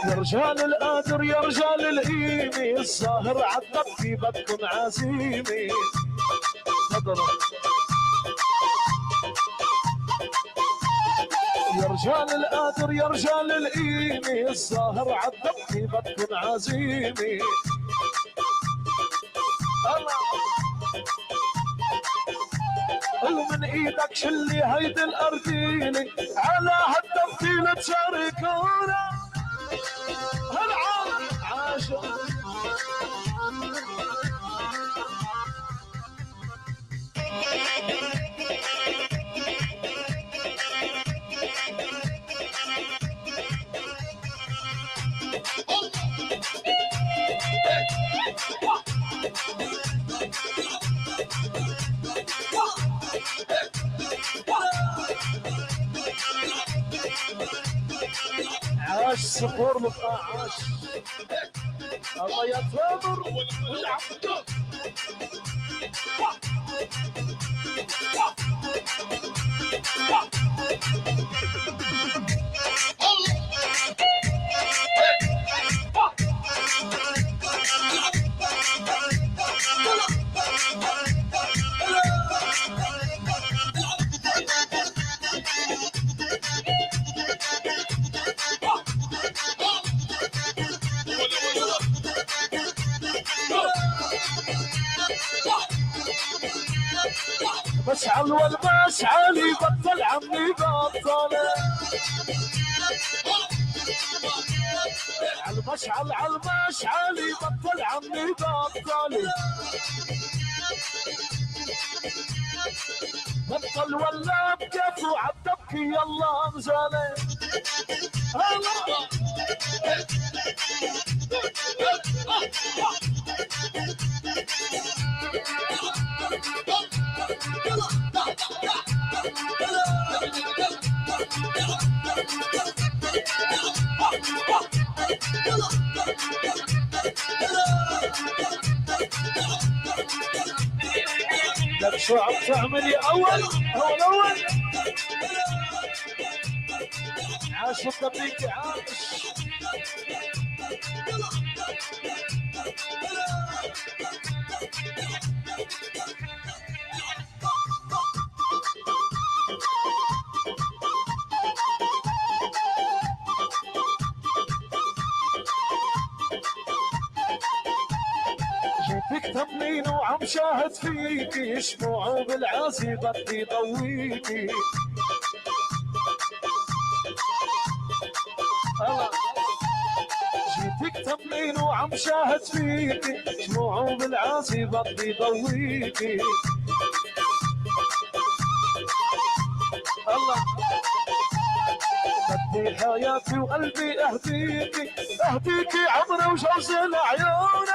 Speaker 9: يا رجال القادر يا رجال القيمة الظاهر عالضبكي بدكن عزيمة تفضلوا يا رجال القادر يا رجال القيمة الظاهر عالضبكي بدكن عزيمة هلا قل من ايدك شلي هيدي الأرديلة على هالتبديل تشاركونا هالعالم عاشق عاش صقور لقاء عاش الله يا تامر مشعل والمشعل يبطل عمي بطل المشعل عالمشعل يبطل عمي بطل بطل ولا بكيف وعالدبكي يلا انزلي لك شو عم تعملي اول عاش الطبيب عاش. جيتك تمنين وعم شاهد فيكي شموع بالعازي بدي ضويكي. جيتك تمنين وعم شاهد فيكي شموع بالعازي بدي ضويكي. الله بدي حياتي وقلبي اهديكي عمري وجوز العيون.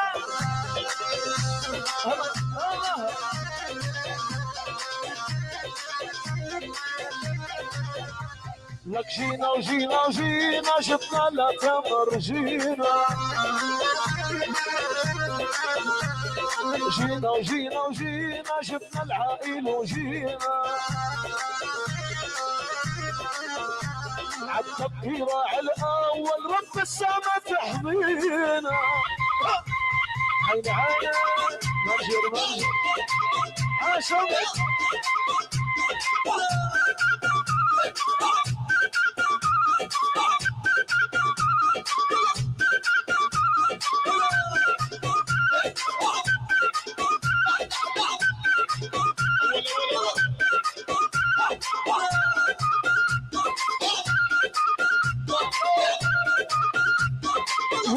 Speaker 9: لك جينا جبنا لا تمر جينا جبنا العائل وجينا عالتبكيرة عالأول رب السما تحمينا. عين عين منجر عاشم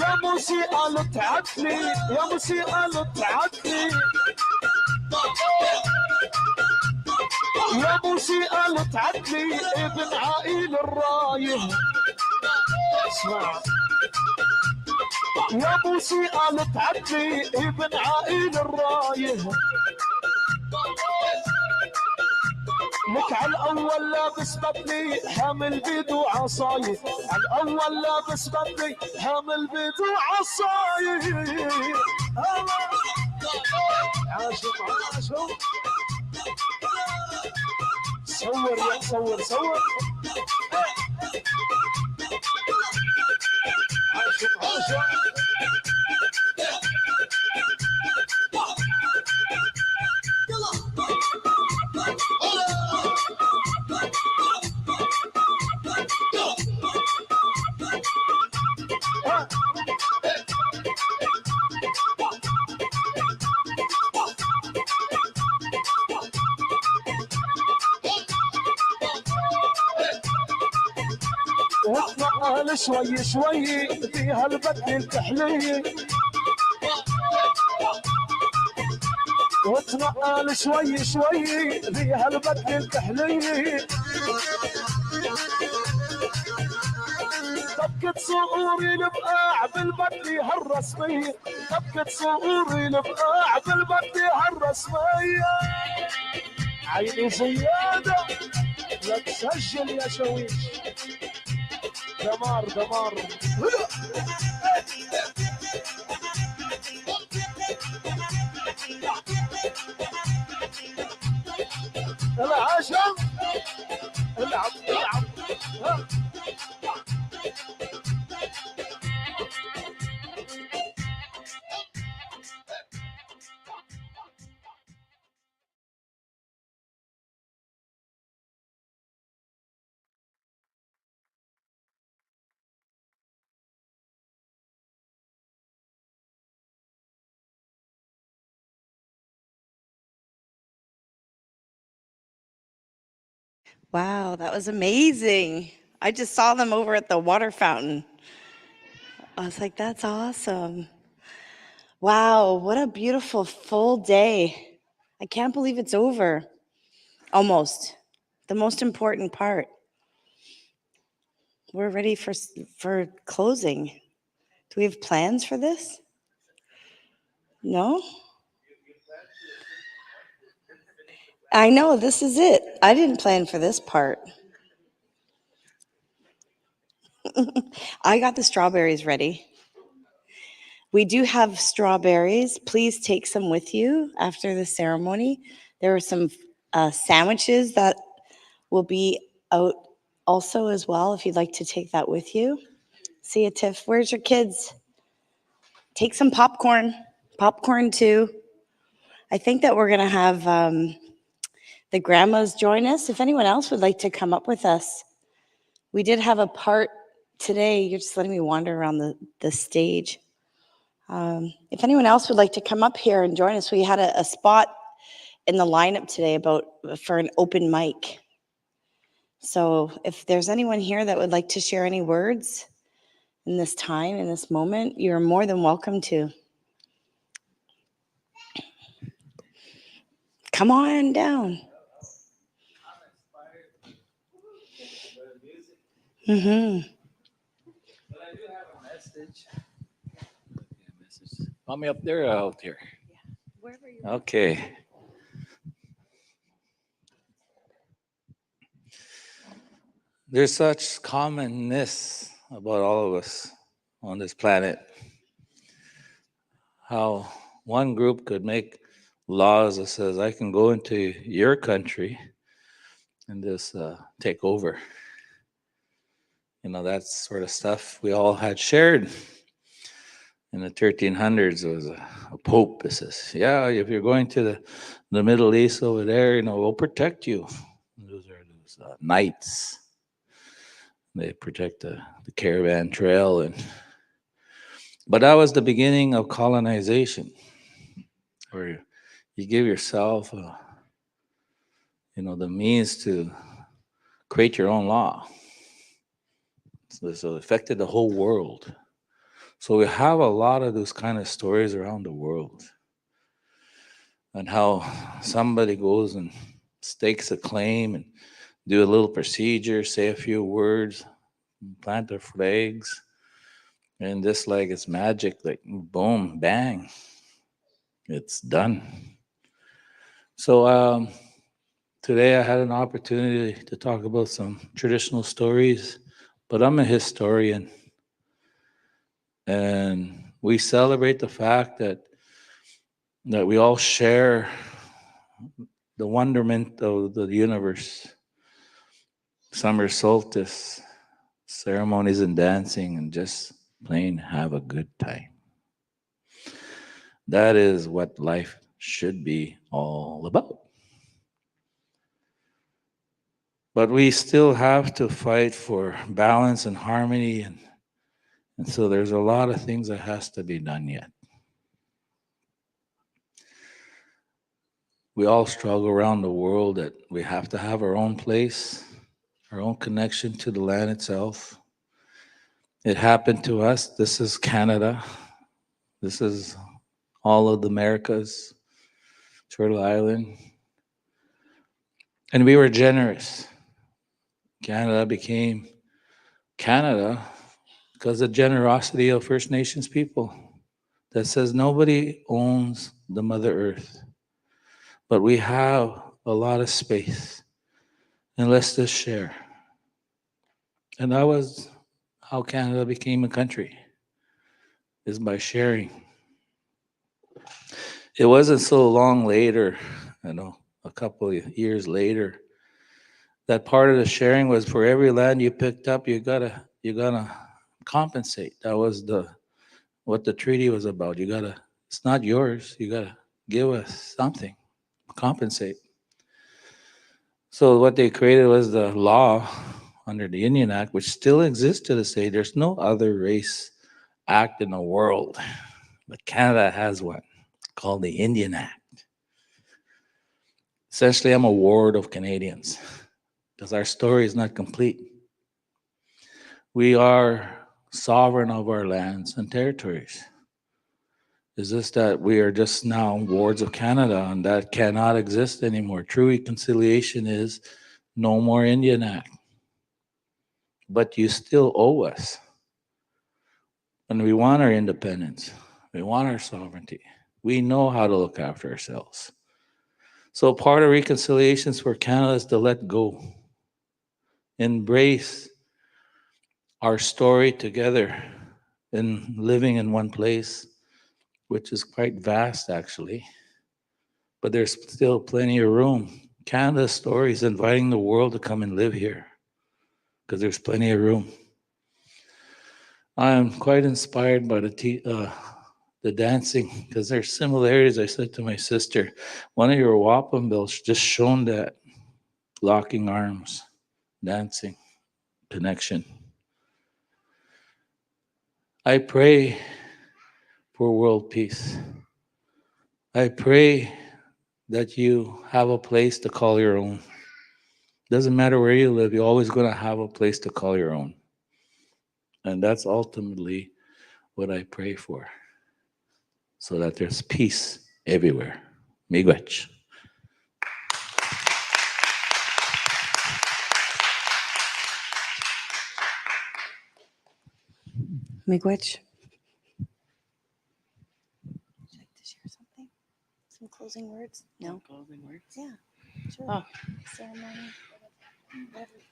Speaker 9: يا موسيقى لطعتني يا موسيقى لطعتني يا موسيقى لطعتني ابن عائل الرايه. اسمع يا موسيقى لطعتني ابن عائل الرايه. لك عالأول لابس بدلي حامل بيد وعصاي. عالأول لابس بدلي حامل بيد وعصاي. عاشم صور يا صور عاشم واتنقل شوي فيها البدل الكحلي. واتنقل شوي فيها البدل الكحلي. دبكة صغوري البقاع بالبدل هالرسمية. دبكة صغوري البقاع بالبدل هالرسمية. عيني زيادة لك سجل يا شويش. دمار العاشم العب
Speaker 6: Wow, that was amazing. I just saw them over at the water fountain. I was like, that's awesome. Wow, what a beautiful full day. I can't believe it's over. Almost. The most important part. We're ready for closing. Do we have plans for this? No? I know, this is it. I didn't plan for this part. I got the strawberries ready. We do have strawberries. Please take some with you after the ceremony. There are some sandwiches that will be out also as well if you'd like to take that with you. See you, Tiff. Where's your kids? Take some popcorn. Popcorn too. I think that we're going to have the grandmas join us. If anyone else would like to come up with us. We did have a part today. You're just letting me wander around the stage. If anyone else would like to come up here and join us, we had a spot in the lineup today for an open mic. So if there's anyone here that would like to share any words in this time, in this moment, you're more than welcome to. Come on down. Mm-hmm.
Speaker 10: Want me up there or out here? Okay. There's such commonness about all of us on this planet. How one group could make laws that says, I can go into your country and just take over. You know, that sort of stuff we all had shared. In the 1300s, there was a pope that says, yeah, if you're going to the Middle East over there, you know, we'll protect you. Those are those knights. They protect the caravan trail. But that was the beginning of colonization, where you give yourself, the means to create your own law. So it affected the whole world. So we have a lot of those kind of stories around the world, and how somebody goes and stakes a claim and do a little procedure, say a few words, plant their flags, and this like it's magic, like boom, bang, it's done. So today I had an opportunity to talk about some traditional stories, but I'm a historian. And we celebrate the fact that we all share the wonderment of the universe. Summer solstice, ceremonies and dancing, and just plain have a good time. That is what life should be all about. But we still have to fight for balance and harmony, and so there's a lot of things that has to be done yet. We all struggle around the world that we have to have our own place, our own connection to the land itself. It happened to us. This is Canada. This is all of the Americas, Turtle Island. And we were generous. Canada became Canada because of the generosity of First Nations people that says nobody owns the Mother Earth, but we have a lot of space, and let's just share. And that was how Canada became a country, is by sharing. It wasn't so long later, a couple of years later, that part of the sharing was for every land you picked up, you gotta compensate. That was what the treaty was about. It's not yours. You gotta give us something, compensate. So what they created was the law under the Indian Act, which still exists to this day. There's no other race act in the world, but Canada has one called the Indian Act. Essentially, I'm a ward of Canadians because our story is not complete. We are sovereign of our lands and territories. It's just that we are just now wards of Canada, and that cannot exist anymore. True reconciliation is no more Indian Act. But you still owe us. And we want our independence. We want our sovereignty. We know how to look after ourselves. So part of reconciliations for Canada is to let go, embrace our story together in living in one place, which is quite vast actually, but there's still plenty of room. Canada's story is inviting the world to come and live here because there's plenty of room. I am quite inspired by the dancing because there's similarities. I said to my sister, one of your wampum bells just shown that locking arms, dancing, connection. I pray for world peace. I pray that you have a place to call your own. Doesn't matter where you live, you're always going to have a place to call your own. And that's ultimately what I pray for, so that there's peace everywhere. Miigwech.
Speaker 6: Miigwech. Would you like to share something? Some closing words? No.
Speaker 3: Closing words.
Speaker 6: Yeah. Sure.
Speaker 3: Oh.
Speaker 6: Ceremony.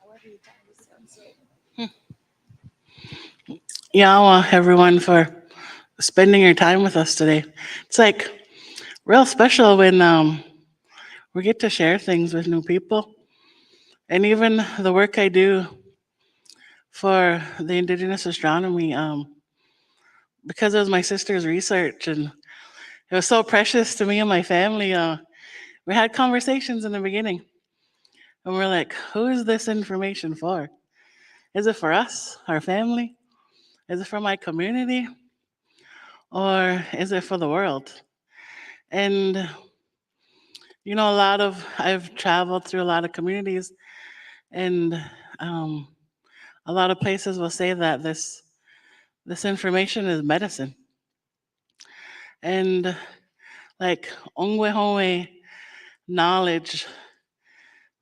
Speaker 6: However you tell me.
Speaker 3: Yeah, I want everyone for spending your time with us today. It's like real special when we get to share things with new people. And even the work I do for the Indigenous astronomy, because it was my sister's research and it was so precious to me and my family. We had conversations in the beginning and we're like, who is this information for? Is it for us, our family? Is it for my community? Or is it for the world? And, you know, I've traveled through a lot of communities and a lot of places will say that this information is medicine. And like Ongwehoe knowledge,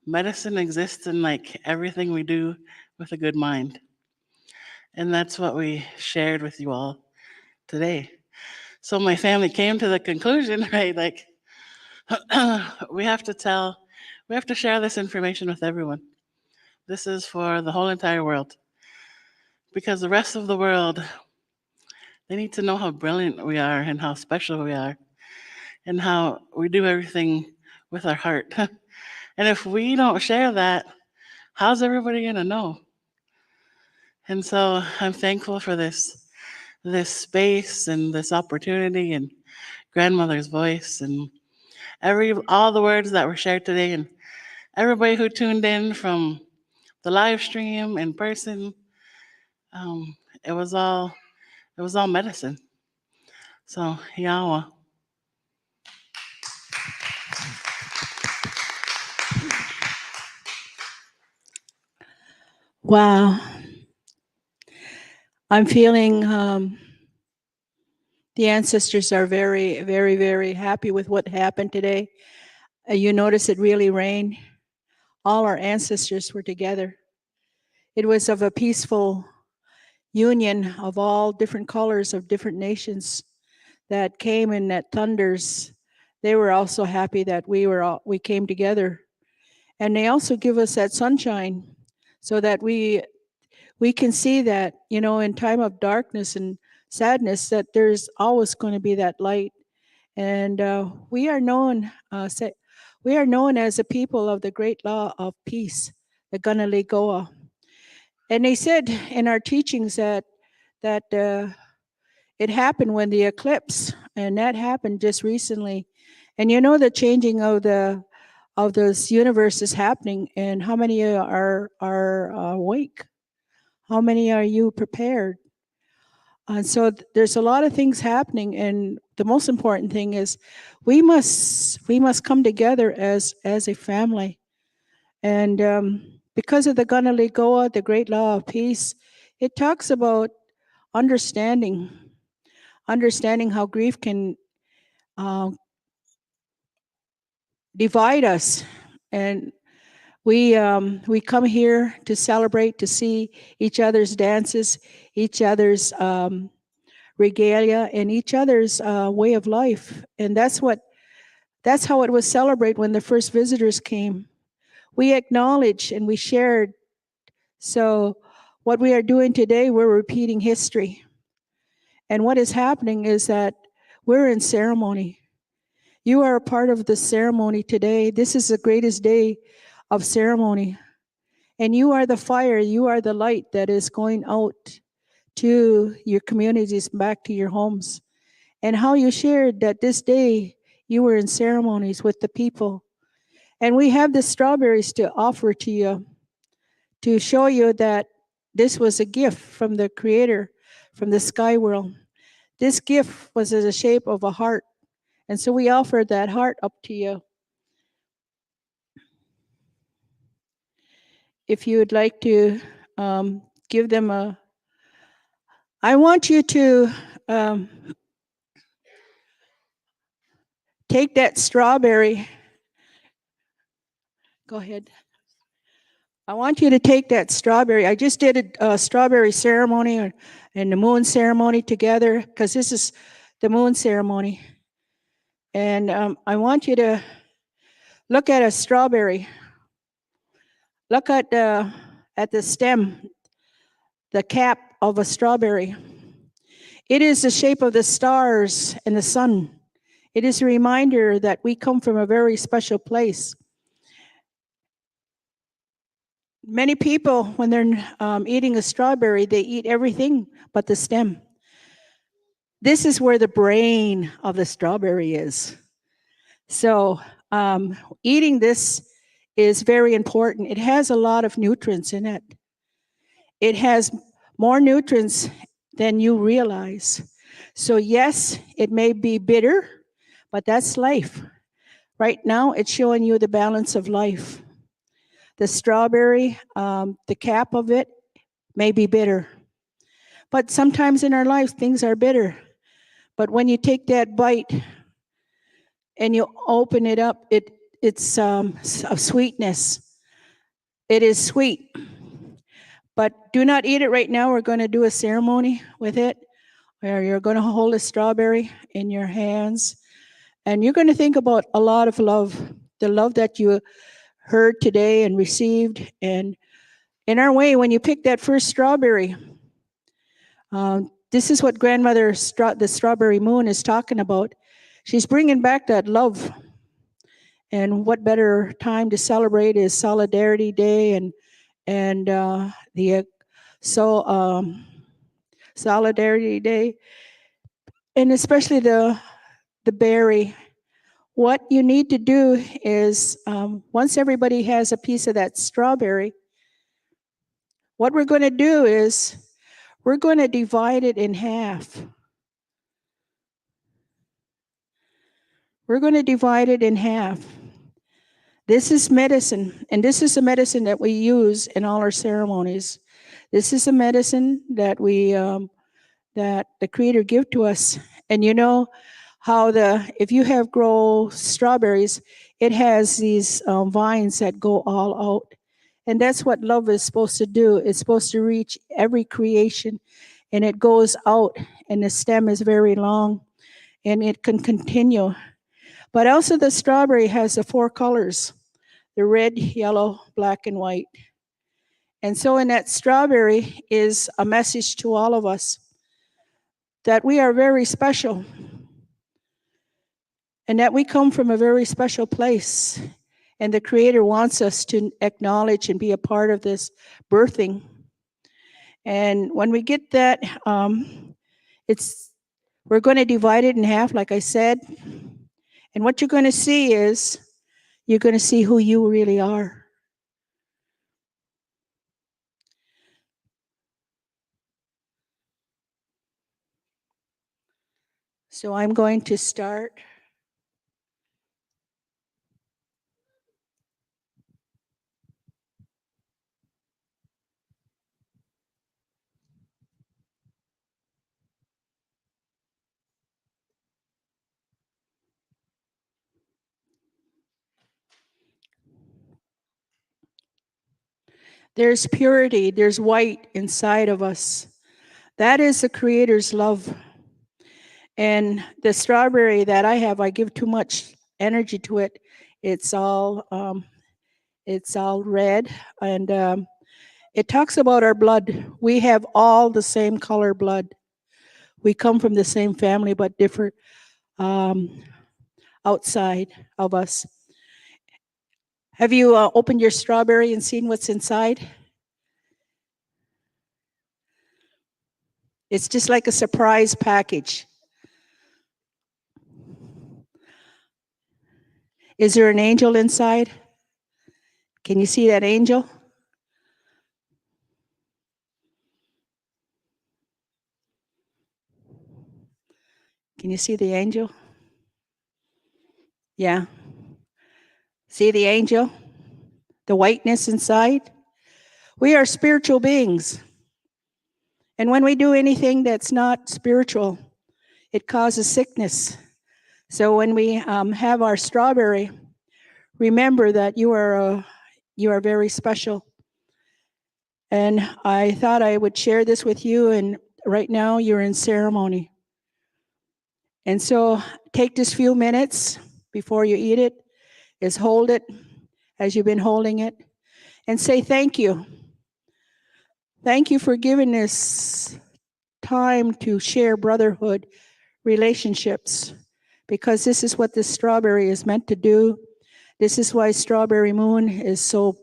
Speaker 3: medicine exists in like everything we do with a good mind. And that's what we shared with you all today. So my family came to the conclusion, right? Like we have to share this information with everyone. This is for the whole entire world. Because the rest of the world, they need to know how brilliant we are and how special we are and how we do everything with our heart. And if we don't share that, how's everybody gonna know? And so I'm thankful for this space and this opportunity and grandmother's voice and all the words that were shared today and everybody who tuned in from the live stream in person. It was all medicine. So Yawa.
Speaker 5: Wow. I'm feeling the ancestors are very, very, very happy with what happened today. You notice it really rained. All our ancestors were together. It was of a peaceful union of all different colors of different nations that came in that thunders. They were also happy that we came together. And they also give us that sunshine so that we can see that, you know, in time of darkness and sadness, that there's always going to be that light. And we are known as a people of the great law of peace, the Ganaligoa. And they said in our teachings that it happened when the eclipse, and that happened just recently. And you know the changing of this universe is happening, and how many are awake? How many are you prepared? And so there's a lot of things happening, and the most important thing is we must come together as a family. And because of the Ganaligoa, the great law of peace, it talks about understanding how grief can divide us. And we come here to celebrate, to see each other's dances, each other's regalia and each other's way of life. And that's how it was celebrated when the first visitors came. We acknowledged and we shared. So what we are doing today, we're repeating history. And what is happening is that we're in ceremony. You are a part of the ceremony today. This is the greatest day of ceremony. And you are the fire, you are the light that is going out to your communities, back to your homes. And how you shared that this day you were in ceremonies with the people. And we have the strawberries to offer to you to show you that this was a gift from the Creator, from the sky world. This gift was in the shape of a heart. And so we offer that heart up to you. If you would like to give them I want you to take that strawberry. Go ahead. I want you to take that strawberry. I just did a strawberry ceremony and the moon ceremony together because this is the moon ceremony. And I want you to look at a strawberry. Look at the stem, the cap of a strawberry. It is the shape of the stars and the sun. It is a reminder that we come from a very special place. Many people, when they're eating a strawberry, they eat everything but the stem. This is where the brain of the strawberry is. So eating this is very important. It has a lot of nutrients in it. It has more nutrients than you realize. So yes, it may be bitter, but that's life. Right now, it's showing you the balance of life. The strawberry, the cap of it may be bitter. But sometimes in our lives, things are bitter. But when you take that bite and you open it up, it's of sweetness. It is sweet. But do not eat it right now. We're going to do a ceremony with it, where you're going to hold a strawberry in your hands. And you're going to think about a lot of love, the love that you heard today and received. And in our way, when you pick that first strawberry, this is what Grandmother, the Strawberry Moon, is talking about. She's bringing back that love. And what better time to celebrate is Solidarity Day and the Solidarity Day, and especially the berry. What you need to do is, once everybody has a piece of that strawberry, what we're going to do is we're going to divide it in half. We're going to divide it in half. This is medicine, and this is the medicine that we use in all our ceremonies. This is a medicine that that the Creator give to us. And you know how if you have grow strawberries, it has these vines that go all out. And that's what love is supposed to do. It's supposed to reach every creation, and it goes out, and the stem is very long, and it can continue. But also the strawberry has the 4 colors, the red, yellow, black, and white. And so in that strawberry is a message to all of us that we are very special and that we come from a very special place. And the Creator wants us to acknowledge and be a part of this birthing. And when we get that, we're going to divide it in half, like I said. And what you're going to see is, you're going to see who you really are. So I'm going to start. There's purity, there's white inside of us. That is the Creator's love. And the strawberry that I have, I give too much energy to it. It's all red, and it talks about our blood. We have all the same color blood. We come from the same family, but different um, outside of us. Have you opened your strawberry and seen what's inside? It's just like a surprise package. Is there an angel inside? Can you see that angel? Can you see the angel? Yeah. See the angel? The whiteness inside? We are spiritual beings. And when we do anything that's not spiritual, it causes sickness. So when we have our strawberry, remember that you are very special. And I thought I would share this with you, and right now you're in ceremony. And so take this few minutes before you eat it, is hold it as you've been holding it, and say thank you. Thank you for giving this time to share brotherhood relationships, because this is what this strawberry is meant to do. This is why Strawberry Moon is so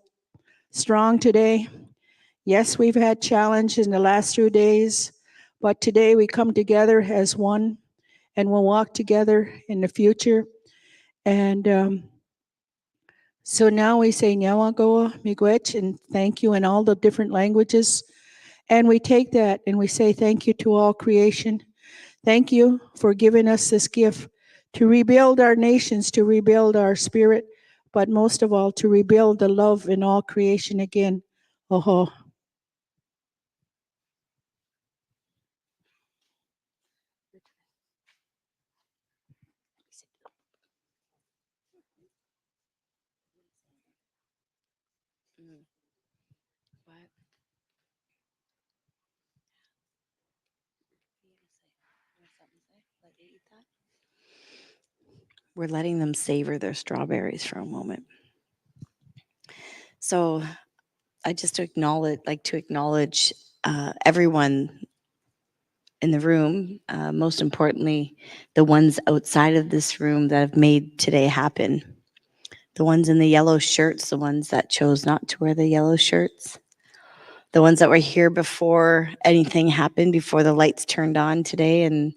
Speaker 5: strong today. Yes, we've had challenges in the last 2 days, but today we come together as one, and we'll walk together in the future. And so now we say Nyawagoa, Miigwech, and thank you in all the different languages. And we take that and we say thank you to all creation. Thank you for giving us this gift to rebuild our nations, to rebuild our spirit, but most of all, to rebuild the love in all creation again. Oho.
Speaker 6: We're letting them savor their strawberries for a moment. So I just like to acknowledge everyone in the room, most importantly, the ones outside of this room that have made today happen. The ones in the yellow shirts, the ones that chose not to wear the yellow shirts, the ones that were here before anything happened, before the lights turned on today. And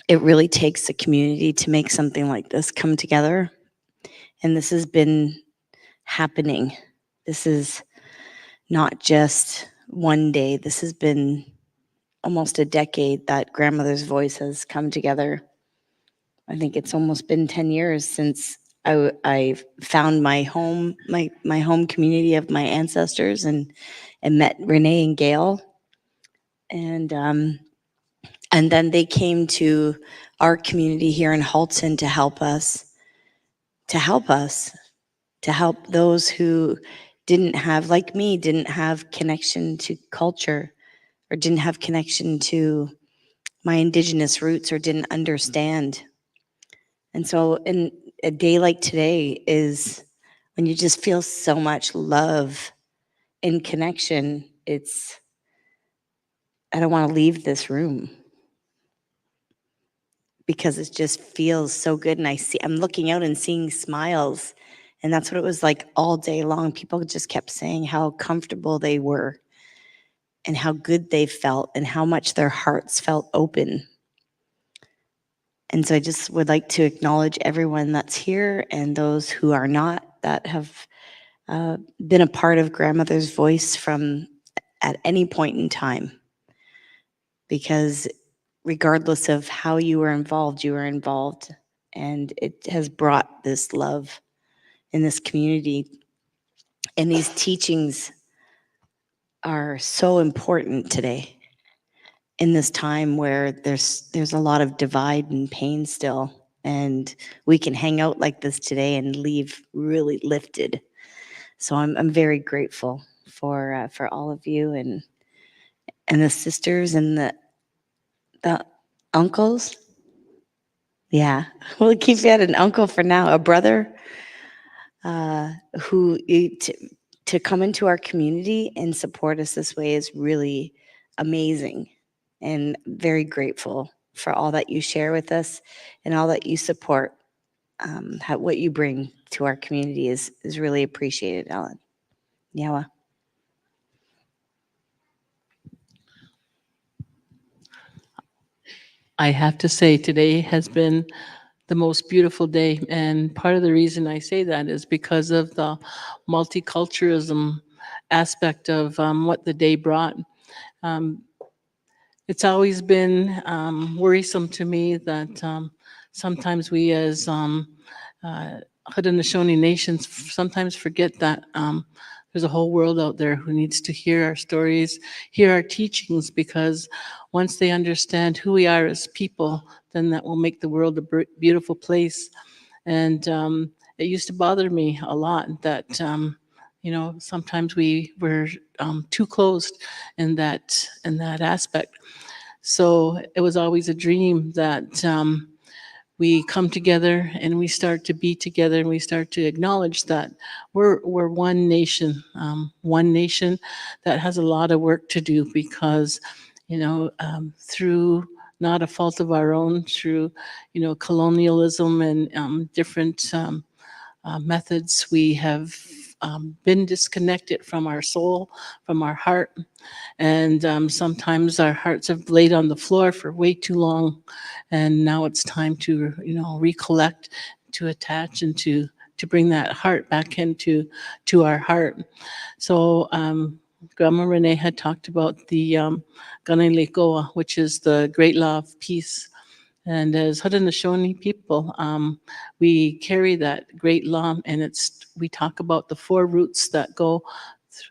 Speaker 6: it really takes a community to make something like this come together. And this has been happening. This is not just one day. This has been almost a decade that Grandmother's Voice has come together. I think it's almost been 10 years since I found my home, my home community of my ancestors, and met Renee and Gail. And then they came to our community here in Halton to help those who didn't have, like me, didn't have connection to culture, or didn't have connection to my Indigenous roots, or didn't understand. And so in a day like today is when you just feel so much love and connection. I don't want to leave this room, because it just feels so good. And I'm looking out and seeing smiles. And that's what it was like all day long. People just kept saying how comfortable they were, and how good they felt, and how much their hearts felt open. And so I just would like to acknowledge everyone that's here, and those who are not, that have been a part of Grandmother's Voice from at any point in time. Because regardless of how you were involved, and it has brought this love in this community. And these teachings are so important today, in this time where there's a lot of divide and pain still, and we can hang out like this today and leave really lifted. So I'm very grateful for all of you, and the sisters, and the Uncles? Yeah, we'll keep you at an uncle for now. A brother uh, to come into our community and support us this way is really amazing, and very grateful for all that you share with us and all that you support. What you bring to our community is really appreciated, Ellen. Yawa.
Speaker 3: I have to say, today has been the most beautiful day. And part of the reason I say that is because of the multiculturalism aspect of what the day brought. Um, it's always been worrisome to me that sometimes we as Haudenosaunee nations sometimes forget that there's a whole world out there who needs to hear our stories, hear our teachings, because once they understand who we are as people, then that will make the world a beautiful place. And it used to bother me a lot that, sometimes we were too closed in that aspect. So it was always a dream that we come together and we start to be together and we start to acknowledge that we're one nation that has a lot of work to do because, through not a fault of our own, through, colonialism and different methods, we have been disconnected from our soul, from our heart. And sometimes our hearts have laid on the floor for way too long. And now it's time to, recollect, to attach, and to bring that heart back to our heart. So Grandma Renee had talked about the Ganalekoa, which is the great law of peace. And as Haudenosaunee people, we carry that great law, and we talk about the four roots that go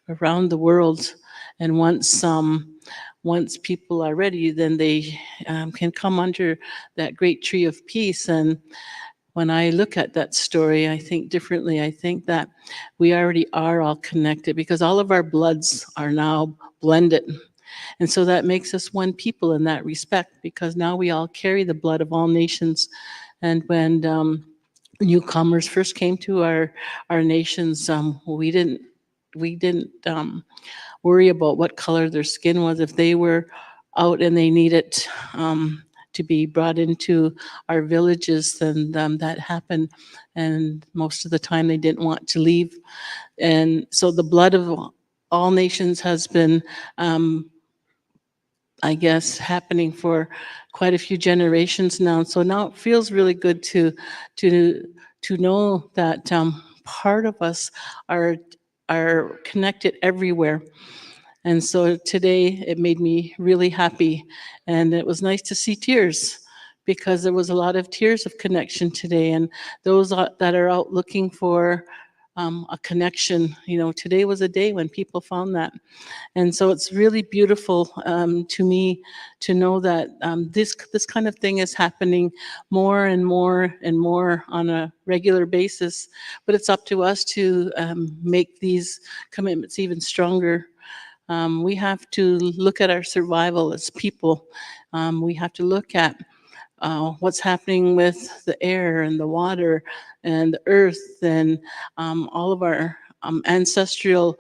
Speaker 3: around the world. And once people are ready, then they can come under that great tree of peace. And when I look at that story, I think differently. I think that we already are all connected because all of our bloods are now blended. And so that makes us one people in that respect, because now we all carry the blood of all nations. And when newcomers first came to our nations, we didn't worry about what color their skin was. If they were out and they needed to be brought into our villages, then that happened. And most of the time they didn't want to leave. And so the blood of all nations has been I guess, happening for quite a few generations now. So now it feels really good to know that part of us are connected everywhere. And so today it made me really happy, and it was nice to see tears because there was a lot of tears of connection today. And those that are out looking for a connection, today was a day when people found that. And so it's really beautiful to me to know that this kind of thing is happening more and more and more on a regular basis. But it's up to us to make these commitments even stronger. We have to look at our survival as people. We have to look at what's happening with the air and the water and the earth and all of our ancestral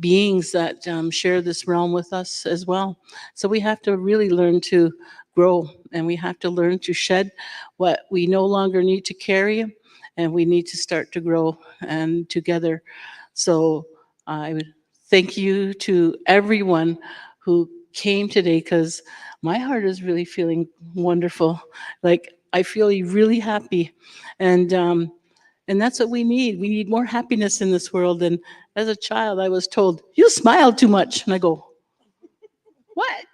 Speaker 3: beings that share this realm with us as well. So we have to really learn to grow, and we have to learn to shed what we no longer need to carry, and we need to start to grow and together. So I would thank you to everyone who came today, because my heart is really feeling wonderful. Like I feel really happy, and that's what we need. We need more happiness in this world. And as a child, I was told, "You smile too much," and I go, "What?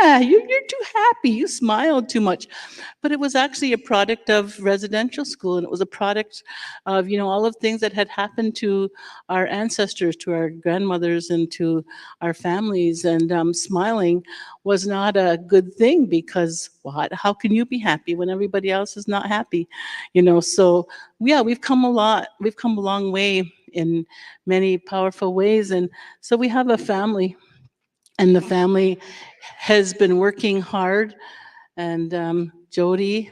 Speaker 3: Yeah, you're too happy. You smile too much." But it was actually a product of residential school, and it was a product of all of things that had happened to our ancestors, to our grandmothers, and to our families. And smiling was not a good thing, because what? How can you be happy when everybody else is not happy? So yeah, we've come a lot. We've come a long way in many powerful ways, and so we have a family, and the family has been working hard And Jody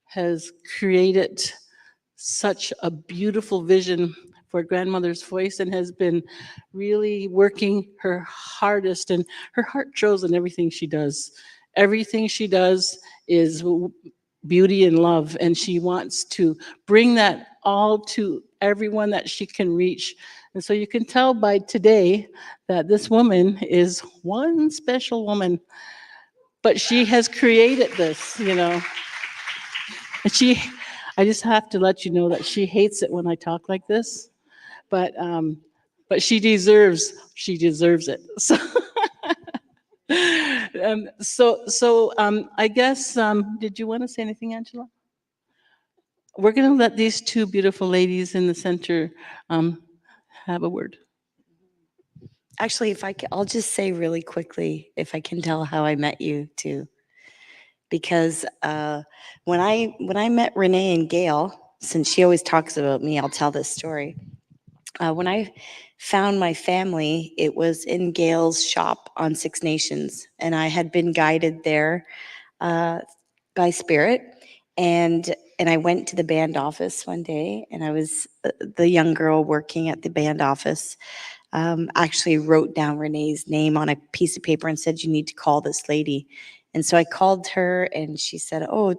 Speaker 3: has created such a beautiful vision for grandmother's voice and has been really working her hardest, and her heart shows in everything she does. Everything she does is beauty and love, and she wants to bring that all to everyone that she can reach. And so you can tell by today that this woman is one special woman, but she has created this, you know. And I just have to let you know that she hates it when I talk like this, but she deserves it. So, I guess, did you want to say anything, Angela? We're going to let these two beautiful ladies in the center have a word.
Speaker 6: Actually, if I'll just say really quickly, if I can tell how I met you too, because when I met Renee and Gail, since she always talks about me, I'll tell this story. When I found my family, it was in Gail's shop on Six Nations, and I had been guided there by Spirit, and I went to the band office one day, and I was the young girl working at the band office. Actually wrote down Renee's name on a piece of paper and said, "You need to call this lady." And so I called her, and she said, "Oh,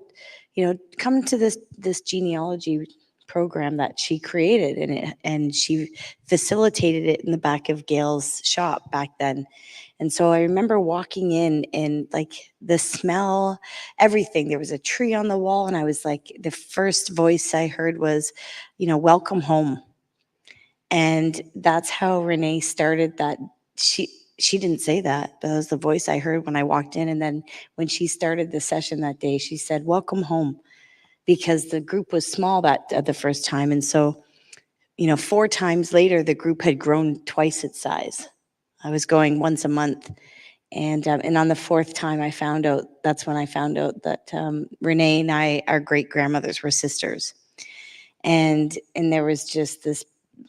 Speaker 6: come to this genealogy program that she created," and she facilitated it in the back of Gail's shop back then. And so I remember walking in, and like the smell, everything. There was a tree on the wall, and I was like, the first voice I heard was, "Welcome home." And that's how Renee started that. She didn't say that, but that was the voice I heard when I walked in. And then when she started the session that day, she said, "Welcome home," because the group was small the first time. And so, 4 times later, the group had grown twice its size. I was going once a month. And on the 4th time, that's when I found out that Renee and I, our great grandmothers, were sisters. And there was just this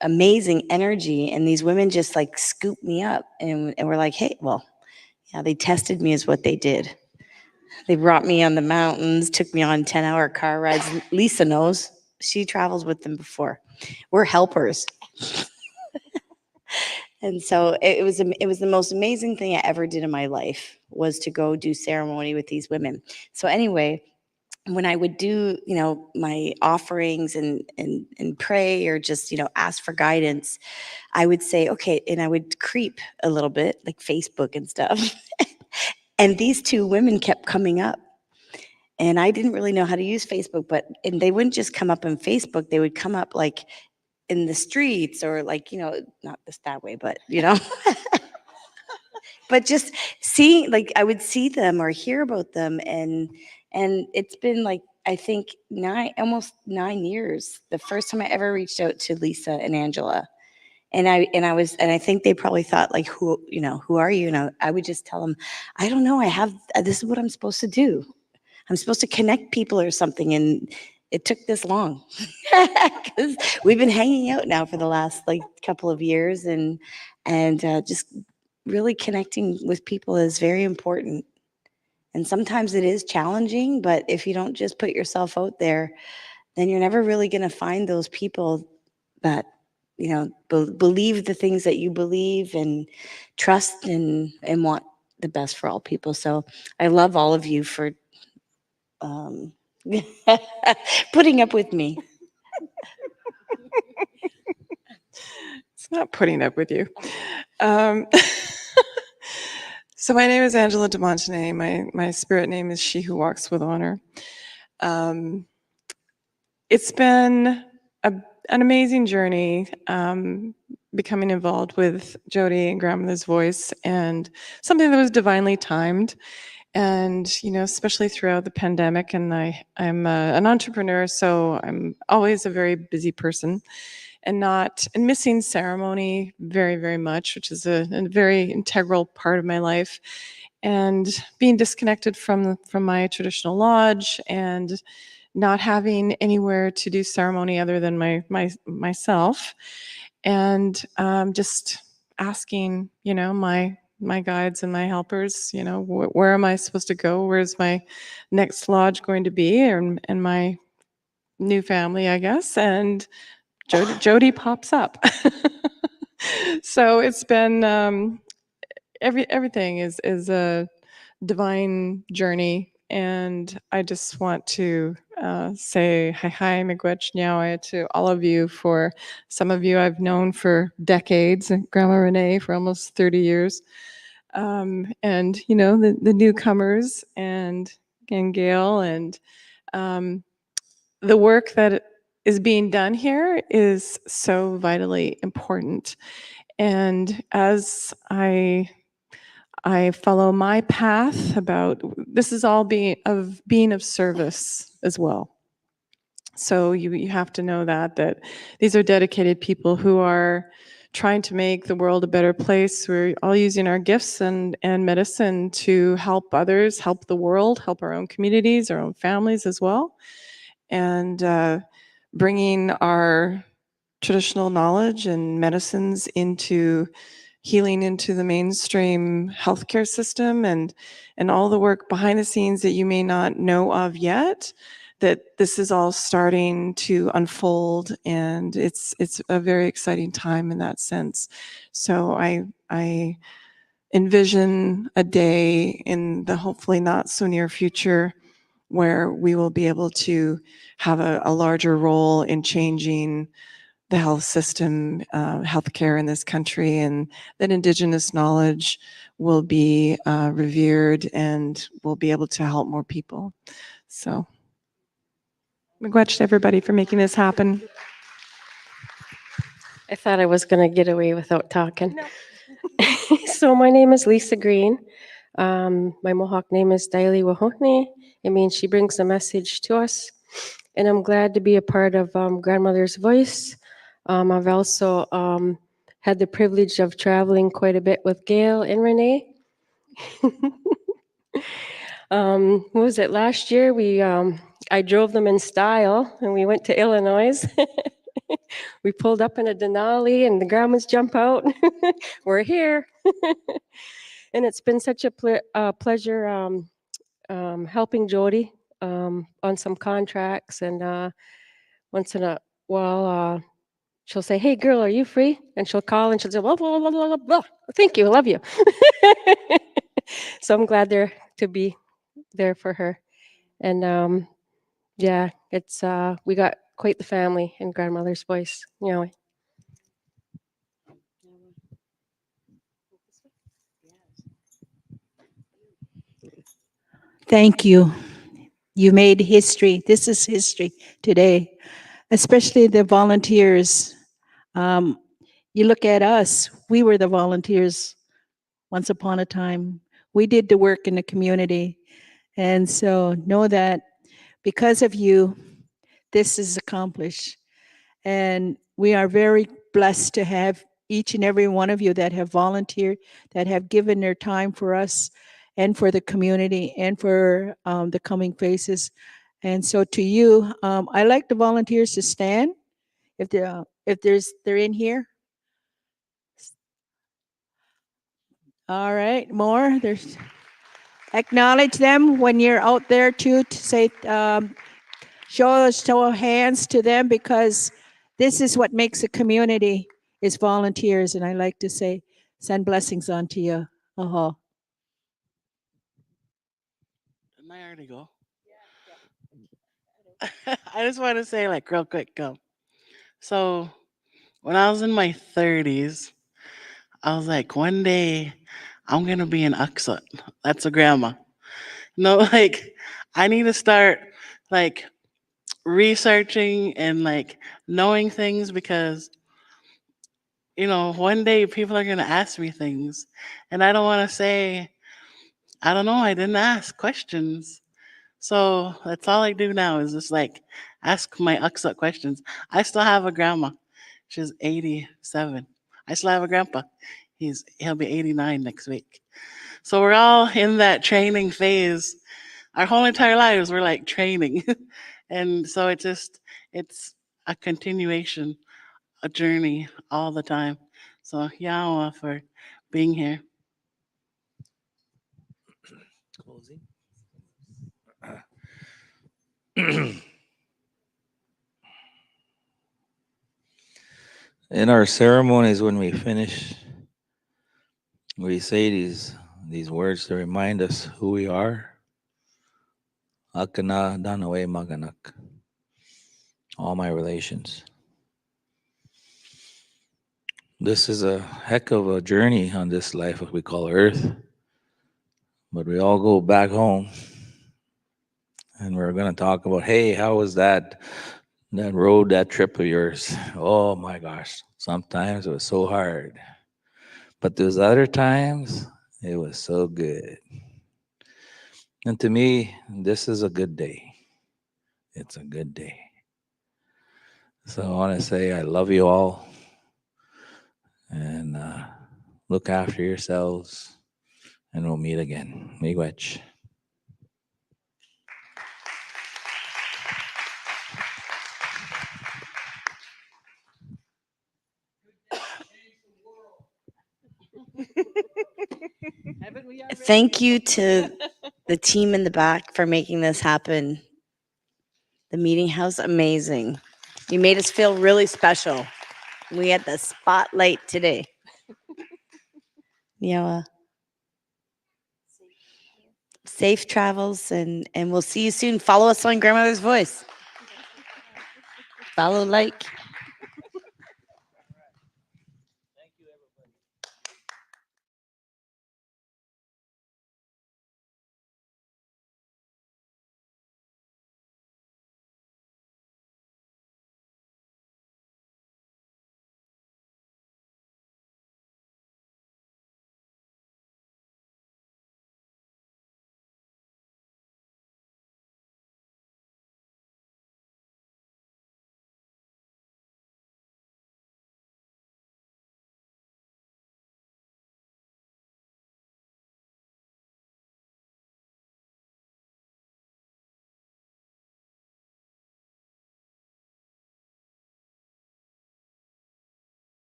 Speaker 6: amazing energy, and these women just like scooped me up and were like, "Hey," well, yeah, they tested me is what they did. They brought me on the mountains, took me on 10-hour car rides. Lisa knows, she travels with them before. We're helpers. And so it was the most amazing thing I ever did in my life, was to go do ceremony with these women. So anyway, when I would do, my offerings and pray, or just, ask for guidance, I would say, okay, and I would creep a little bit, like Facebook and stuff. And these 2 women kept coming up. And I didn't really know how to use Facebook, and they wouldn't just come up on Facebook, they would come up like in the streets, or like, not just that way, but, but just seeing, like, I would see them or hear about them. And it's been like, I think almost 9 years, the first time I ever reached out to Lisa and Angela. And I think they probably thought, like, who are you? And I would just tell them, I don't know, this is what I'm supposed to do. I'm supposed to connect people or something. And it took this long, because we've been hanging out now for the last couple of years, and just really connecting with people is very important. And sometimes it is challenging, but if you don't just put yourself out there, then you're never really going to find those people that, believe the things that you believe, and trust, and want the best for all people. So I love all of you for putting up with me.
Speaker 11: It's not putting up with you. So my name is Angela de Montenay. My spirit name is She Who Walks with Honor. It's been an amazing journey, becoming involved with Jody and Grandmother's Voice, and something that was divinely timed. And, especially throughout the pandemic, and I'm an entrepreneur, so I'm always a very busy person, and missing ceremony very, very much, which is a very integral part of my life, and being disconnected from my traditional lodge, and not having anywhere to do ceremony other than myself, and just asking, my guides and my helpers, you know, where am I supposed to go? Where's my next lodge going to be? And my new family, I guess. And Jody pops up. So it's been everything is a divine journey, and I just want to say hi miigwech nyawa to all of you. For some of you I've known for decades, and Grandma Renee for almost 30 years, and you know, the newcomers, and Gail, and the work that is being done here is so vitally important. And as I follow my path, about this is all being of service as well. So you have to know that these are dedicated people who are trying to make the world a better place. We're all using our gifts and medicine to help others, help the world, help our own communities, our own families as well, and bringing our traditional knowledge and medicines into healing into the mainstream healthcare system, and all the work behind the scenes that you may not know of yet, that this is all starting to unfold, and it's a very exciting time in that sense. So I envision a day in the hopefully not so near future where we will be able to have a larger role in changing the health system, healthcare in this country, and that Indigenous knowledge will be revered and will be able to help more people. So, miigwech to everybody for making this happen.
Speaker 12: I thought I was going to get away without talking. No. So my name is Lisa Green. My Mohawk name is Daily Wahotne. It means she brings a message to us. And I'm glad to be a part of Grandmother's Voice. I've also had the privilege of traveling quite a bit with Gail and Renee. What was it, last year? I drove them in style, and we went to Illinois. We pulled up in a Denali, and the grandmas jump out. We're here. And it's been such a pleasure helping Jody on some contracts. And once in a while, she'll say, "Hey, girl, are you free?" And she'll call, and she'll say, "Blah, blah, blah, blah, blah. Thank you, I love you." So I'm glad to be there for her. And yeah, it's we got quite the family in Grandmother's Voice, you know.
Speaker 5: Thank you. You made history. This is history today, especially the volunteers. You look at us, we were the volunteers once upon a time. We did the work in the community. And so know that because of you, this is accomplished. And we are very blessed to have each and every one of you that have volunteered, that have given their time for us and for the community and for the coming faces. And so to you, I like the volunteers to stand if they're in here. All right, more. There's acknowledge them when you're out there too, to say show of hands to them, because this is what makes a community, is volunteers. And I like to say, send blessings on to you. Uh-huh.
Speaker 13: Didn't I already go? I just want to say, like, real quick, go. So when I was in my 30s, I was like, one day I'm going to be an Uxut. That's a grandma. No, like, I need to start, like, researching and, like, knowing things, because, you know, one day people are going to ask me things. And I don't want to say, I don't know, I didn't ask questions. So that's all I do now, is just, like, ask my Uxut questions. I still have a grandma. She's 87. I still have a grandpa. He'll be 89 next week. So we're all in that training phase. Our whole entire lives, we're like training. And so it's a continuation, a journey all the time. So Yawa for being here.
Speaker 10: Closing. In our ceremonies, when we finish, we say these words to remind us who we are. Akana danawe maganak. All my relations. This is a heck of a journey on this life we call Earth. But we all go back home. And we're going to talk about, hey, how was that road, that trip of yours? Oh my gosh. Sometimes it was so hard. But those other times, it was so good. And to me, this is a good day. It's a good day. So I want to say I love you all. And look after yourselves. And we'll meet again. Miigwech.
Speaker 6: Thank you to the team in the back for making this happen. The meeting house, amazing. You made us feel really special. We had the spotlight today. Safe travels, and we'll see you soon. Follow us on Grandmother's Voice. Follow, like.